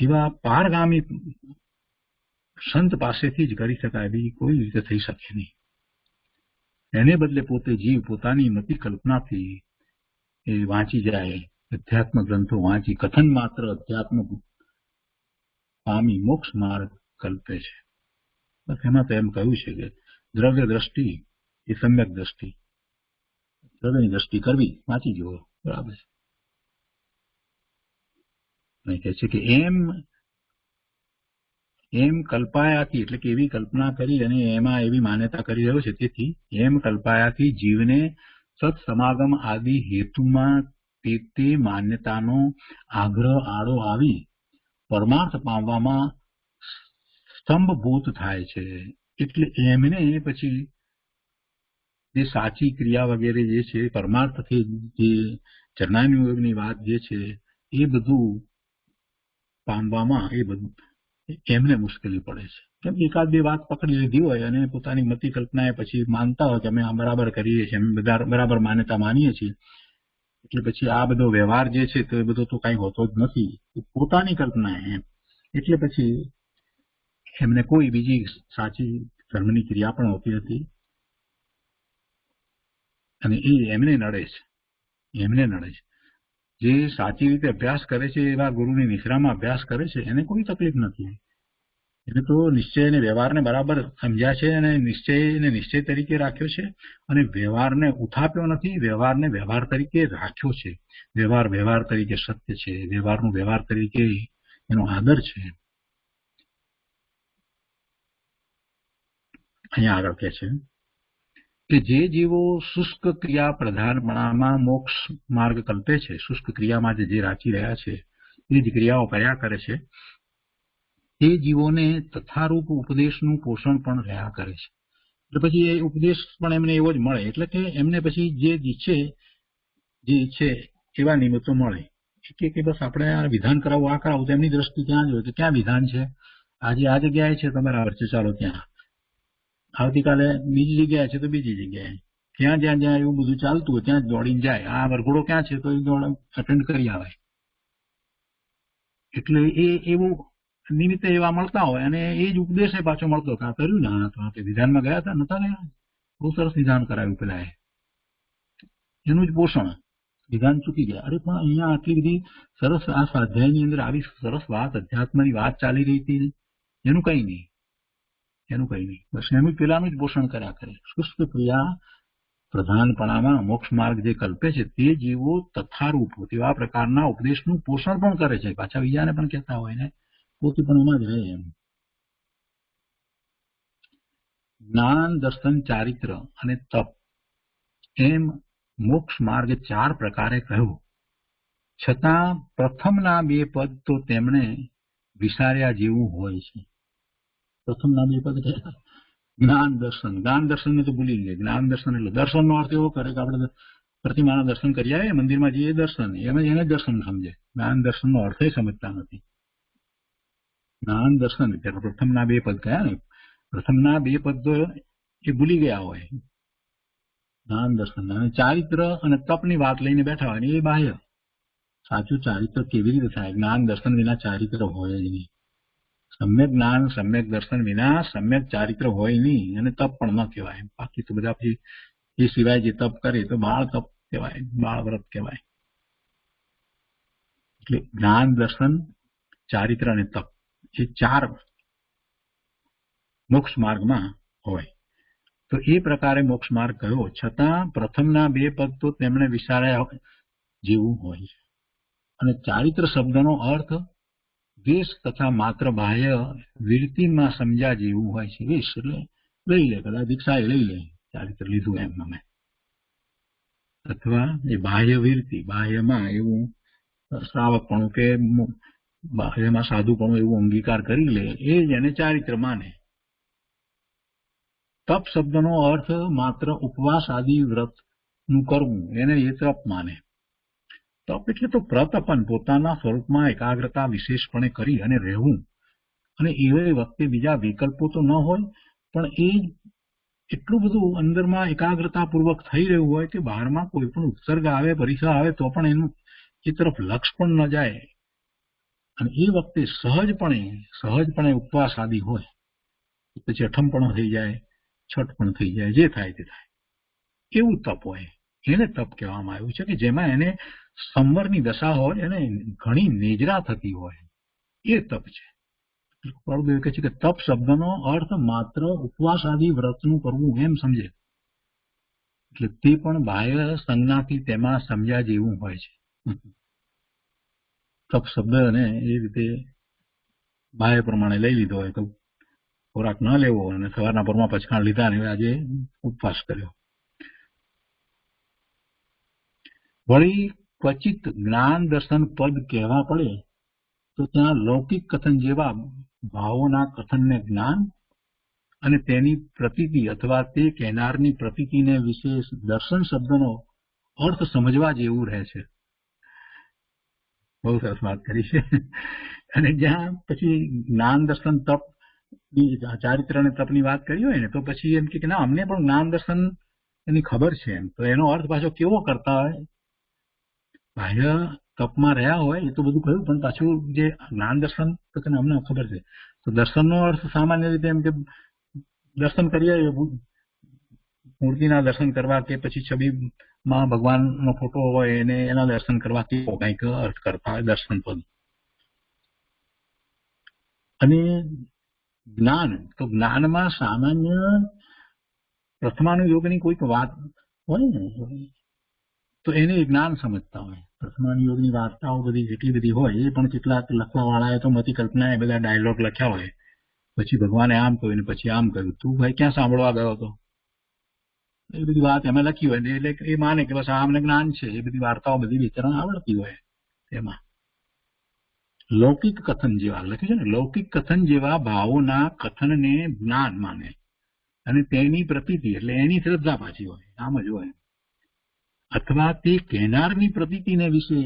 એવા પારગામી સંત પાસેથી જ કરી શકાય, બીજી કોઈ રીતે થઈ શકે નહીં. એને બદલે પોતે જીવ પોતાની મતિ કલ્પનાથી એ વાંચી જાય, અધ્યાત્મ ગ્રંથો વાંચી કથન માત્ર અધ્યાત્મ પામી મોક્ષ માર્ગ કલ્પે છે. બસ એમાં તો એમ કહ્યું છે કે દ્રવ્ય દ્રષ્ટિ એ સમ્યક દ્રષ્ટિ, દ્રવ્યની દ્રષ્ટિ કરવી વાંચી જુઓ, બરાબર છે. અને કહે છે કે એમ કલ્પાયાથી, એટલે કે એવી કલ્પના કરી અને એમાં એવી માન્યતા કરી રહ્યો છે, તેથી એમ કલ્પાયાથી જીવને સત્સમાગમ આદિ હેતુમાં તે માન્યતાનો આગ્રહ આડો આવી પરમાર્થ પામવામાં સ્તંભભૂત થાય છે. એટલે એમને પછી જે સાચી ક્રિયા વગેરે જે છે, પરમાર્થથી જે ચરણાનુયોગની વાત જે છે એ બધું પામવામાં એ બધું એમને મુશ્કેલી પડે છે. કેમ કે એકાદ બે વાત પકડી લીધી હોય અને પોતાની મતિ કલ્પનાએ પછી માનતા હોય કે અમે આ બરાબર કરીએ છીએ, અમે બરાબર માન્યતા માનીએ છીએ, એટલે પછી આ બધો વ્યવહાર જે છે તો એ બધો તો કઈ હોતો જ નથી, પોતાની કલ્પના એમ. એટલે પછી એમને કોઈ બીજી સાચી ધર્મની ક્રિયા પણ હોતી નથી અને એ એમને નડે છે. જે સાચી રીતે અભ્યાસ કરે છે, એવા ગુરુની નિશ્રામાં અભ્યાસ કરે છે, એને કોઈ તકલીફ નથી. એટલે તો નિશ્ચય અને વ્યવહારને બરાબર સમજ્યા છે અને નિશ્ચયને નિશ્ચય તરીકે રાખ્યો છે અને વ્યવહારને ઉથાપ્યો નથી, વ્યવહારને વ્યવહાર તરીકે રાખ્યો છે. વ્યવહાર વ્યવહાર તરીકે સત્ય છે, વ્યવહારનું વ્યવહાર તરીકે એનો આદર છે. અહીંયા આગળ કહે છે કે જે જીવો શુષ્ક ક્રિયા પ્રધાનપણામાં મોક્ષ માર્ગ કલ્પે છે, શુષ્ક ક્રિયામાં જે રાખી રહ્યા છે એ જ ક્રિયાઓ કર્યા કરે છે, તે જીવોને તથારૂપ ઉપદેશનું પોષણ પણ રહ્યા કરે છે. એટલે પછી એ ઉપદેશ પણ એમને એવો જ મળે, એટલે કે એમને પછી જે ઈચ્છે એવા નિમિત્તો મળે. કે બસ આપણે આ વિધાન કરાવવું, આ કરાવવું, તેમની દ્રષ્ટિ ક્યાં જ હોય કે ક્યાં વિધાન છે, આજે આ જગ્યાએ છે તો બરાબર છે, ચાલો ત્યાં. આવતીકાલે બીજી જગ્યાએ છે તો બીજી જગ્યાએ. જ્યાં જ્યાં જ્યાં એવું બધું ચાલતું હોય ત્યાં જ દોડીને જાય. આ વરઘોડો ક્યાં છે તો એ દોડ અટેન્ડ કરી આવે. એટલે એ એવું નિમિત્તે એવા મળતા હોય અને એ જ ઉપદેશ પાછો મળતો કે આ કર્યું ને, આ તો આપણે વિધાનમાં ગયા હતા, નતા ગયા, બહુ સરસ વિધાન કરાવ્યું પેલા એનું જ પોષણ. વિધાન ચૂકી ગયા, અરે પણ અહીંયા આટલી બધી સરસ આ સ્વાધ્યાયની અંદર આવી સરસ વાત, અધ્યાત્મની વાત ચાલી રહી હતી, એનું કઈ નહીં, બસ એનું પેલાનું જ પોષણ કર્યા કરે. શુષ્ક ક્રિયા પ્રધાનપણામાં મોક્ષ માર્ગ જે કલ્પે છે તે જીવો તથારૂપ તેવા પ્રકારના ઉપદેશનું પોષણ પણ કરે છે, પાછા બીજાને પણ કહેતા હોય ને પોતે પણ એમાં જ રહે. એમ જ્ઞાન, દર્શન, ચારિત્ર અને તપ એમ મોક્ષ માર્ગ 4 પ્રકારે કહ્યો, છતાં પ્રથમના 2 પદ તો તેમણે વિચાર્યા જેવું હોય છે. પ્રથમના 2 પદ જ્ઞાન દર્શન ને તો ભૂલી ગયા. જ્ઞાન દર્શન એટલે દર્શનનો અર્થ એવો કરે કે આપણે પ્રતિમાના દર્શન કરી આવીએ, મંદિરમાં જઈએ, દર્શન એને દર્શન સમજે. જ્ઞાન દર્શનનો અર્થ સમજતા નથી. જ્ઞાન દર્શન એટલે પ્રથમના 2 પદ કયા ને, પ્રથમના 2 પદ તો એ ભૂલી ગયા હોય. જ્ઞાન દર્શન અને ચારિત્ર અને તપની વાત લઈને બેઠા હોય ને એ બાહ્ય. સાચું ચારિત્ર કેવી રીતે થાય? જ્ઞાન દર્શન વિના ચારિત્ર હોય જ નહીં. સમ્યક જ્ઞાન સમ્યક દર્શન વિના સમ્યક ચારિત્ર હોય નહીં, અને તપ પણ ન કહેવાય. બાકી તો બધા પછી એ સિવાય જે તપ કરે તો બાળ તપ કહેવાય, બાળ વ્રત કહેવાય. એટલે જ્ઞાન, દર્શન, ચારિત્ર અને તપ એ 4 મોક્ષ માર્ગમાં હોય. તો એ પ્રકારે મોક્ષ માર્ગ કયો, છતાં પ્રથમના 2 પદ તો તેમણે વિચાર્યા જેવું હોય છે. અને ચારિત્ર શબ્દનો અર્થ વેશ તથા માત્ર બાહ્ય વિરતિમાં સમજ્યા જેવું હોય છે. વેશ એટલે લઈ લે, કદાચ દીક્ષા લઈ લે, ચારિત્ર લીધું એમ અમે, અથવા એ બાહ્ય વિરતિ, બાહ્યમાં એવું શ્રાવકપણું કે બાહ્યમાં સાધુપણું એવું અંગીકાર કરી લે, એ જ એને ચારિત્ર માને. તપ શબ્દનો અર્થ માત્ર ઉપવાસ આદિ વ્રત નું કરવું, એને એ તપ માને. તપ એટલે તો પ્રતપન, પોતાના સ્વરૂપમાં એકાગ્રતા વિશેષપણે કરી અને રહેવું. અને એ વખતે બીજા વિકલ્પો તો ન હોય, પણ એ એટલું બધું અંદરમાં એકાગ્રતાપૂર્વક થઈ રહ્યું હોય કે બહારમાં કોઈ પણ ઉત્સર્ગ આવે, પરિસર આવે તો પણ એનું એ તરફ લક્ષ પણ ન જાય. અને એ વખતે સહજપણે ઉપવાસ આદિ હોય, પછી અઠમ પણ થઈ જાય, છઠ પણ થઈ જાય, જે થાય તે થાય, એવું તપ હોય. એને તપ કહેવામાં આવ્યું છે કે જેમાં એને સંવરની દશા હોય, એને ઘણી નેજરા થતી હોય, એ તપ છે. પ્રભુદેવ કહે છે કે તપ શબ્દનો અર્થ માત્ર ઉપવાસ આદિ વ્રતનું કરવું એમ સમજે. એટલે તે પણ બાહ્ય સંજ્ઞાથી તેમાં સમજ્યા જેવું હોય છે. તપ શબ્દને એ રીતે બાહ્ય પ્રમાણે લઈ લીધો હોય, તો ખોરાક ન લેવો અને સવારના પરમાં પચખાણ લીધા ને આજે ઉપવાસ કર્યો. વળી ક્વચિત જ્ઞાન દર્શન પદ કહેવા પડે તો ત્યાં લૌકિક કથન જેવા ભાવોના કથનને જ્ઞાન અને તેની પ્રતીતિ અથવા તે કહેનારની પ્રતીતિને વિશેષ દર્શન શબ્દનો અર્થ સમજવા જેવું રહે છે. બહુ સરસ વાત કરી છે. અને જ્યાં પછી જ્ઞાન દર્શન તપ, ચારિત્ર અને તપની વાત કરી હોય ને, તો પછી એમ કે ના, અમને પણ જ્ઞાન દર્શન એની ખબર છે. એમ તો એનો અર્થ પાછો કેવો કરતા હોય, બાહ્ય તપમાં રહ્યા હોય એ તો બધું કહ્યું, પણ પાછું જે જ્ઞાન દર્શન તો કે અમને ખબર છે. તો દર્શનનો અર્થ સામાન્ય રીતે એમ કે દર્શન કરીએ, મૂર્તિના દર્શન કરવા કે પછી છબીમાં ભગવાનનો ફોટો હોય એને એના દર્શન કરવા, કેવો કંઈક અર્થ કરતા હોય દર્શન પદ. અને જ્ઞાન, તો જ્ઞાનમાં સામાન્ય પ્રથમાનુયોગની કોઈક વાત હોય ને તો એને જ્ઞાન સમજતા હોય. પ્રથમાનુયોગની વાર્તાઓ બધી કેટલી બધી હોય, એ પણ કેટલાક લખવાવાળાએ તો મતિ કલ્પના એ બધા ડાયલોગ લખ્યા હોય, પછી ભગવાને આમ કહ્યું ને પછી આમ કહ્યું, તું ભાઈ ક્યાં સાંભળવા ગયો હતો? એ બધી વાત એમાં લખી હોય ને એટલે એ માને કે બસ આમને જ્ઞાન છે. એ બધી વાર્તાઓ બધી વિચરણ આવડતી હોય. એમાં લૌકિક કથન જેવા લખ્યું છે ને, લૌકિક કથન જેવા ભાવોના કથનને જ્ઞાન માને અને તેની પ્રતીતિ એટલે એની શ્રદ્ધા પાછી હોય, આમ જ હોય. અથવા તે કહેનારની પ્રતીતિને વિશે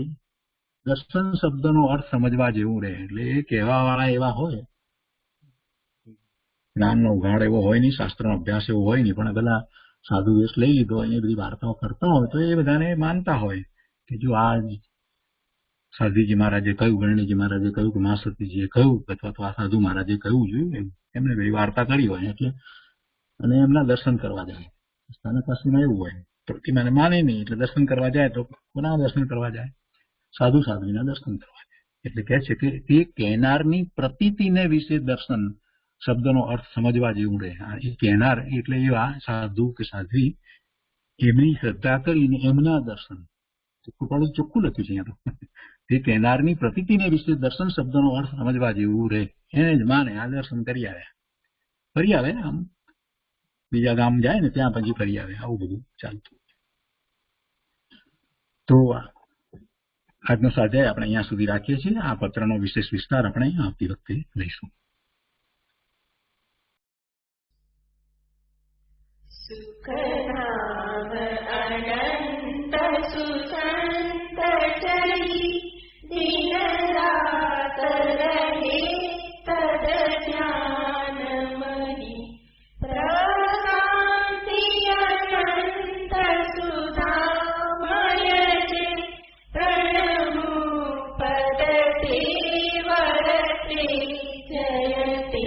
દર્શન શબ્દનો અર્થ સમજવા જેવું રહે. એટલે એ કહેવા વાળા એવા હોય, જ્ઞાનનો ઉઘાડ એવો હોય નહીં, શાસ્ત્રનો અભ્યાસ એવો હોય નહીં, પણ બધા સાધુ વેશ લઈ લીધો હોય એ બધી વાર્તાઓ કરતા હોય તો એ બધાને માનતા હોય કે જો આ સાધુજી મહારાજે કહ્યું, ગણેશજી મહારાજે કહ્યું, કે મા સતીજીએ કહ્યું, અથવા તો આ સાધુ મહારાજે કહ્યું જોયું, એમને બધી વાર્તા કરી હોય એટલે અને એમના દર્શન કરવા જાય. સ્થાનકવાસીમાં એવું હોય, પ્રતિમાને માને નહીં એટલે દર્શન કરવા જાય તો કોના દર્શન કરવા જાય? સાધુ સાધ્વીના દર્શન કરવા જાય. એટલે કહે છે કે તે કહેનારની પ્રતીતિને વિશે દર્શન શબ્દનો અર્થ સમજવા જેવું રહે. એ કહેનાર એટલે એવા સાધુ કે સાધ્વી, એમની શ્રદ્ધા કરીને એમના દર્શન, ચોખ્ખું લખ્યું છે અહીંયા તો, તે કહેનારની પ્રતીતિને વિશે દર્શન શબ્દનો અર્થ સમજવા જેવું રહે, એને જ માને આ દર્શન કરી આવ્યા. ફરી આવે આમ બીજા ગામ જાય ને ત્યાં પછી ફરી આવે, આવું બધું ચાલતું. તો આજનો સ્વાધ્યાય આપણે અહીંયા સુધી રાખીએ છીએ. આ પત્રનો વિશેષ વિસ્તાર આપણે આવતી વખતે લઈશું. સુખધામ અનંત સુસંત ચરી દિન રાત રહે તદ જ્ઞાન મહી પ્રકાંતિ અનંત સુધામય જે પ્રણમુ પદ તે વરતે જયતે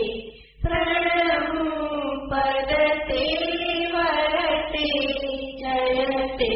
પ્રણમુ પદ તે જયતે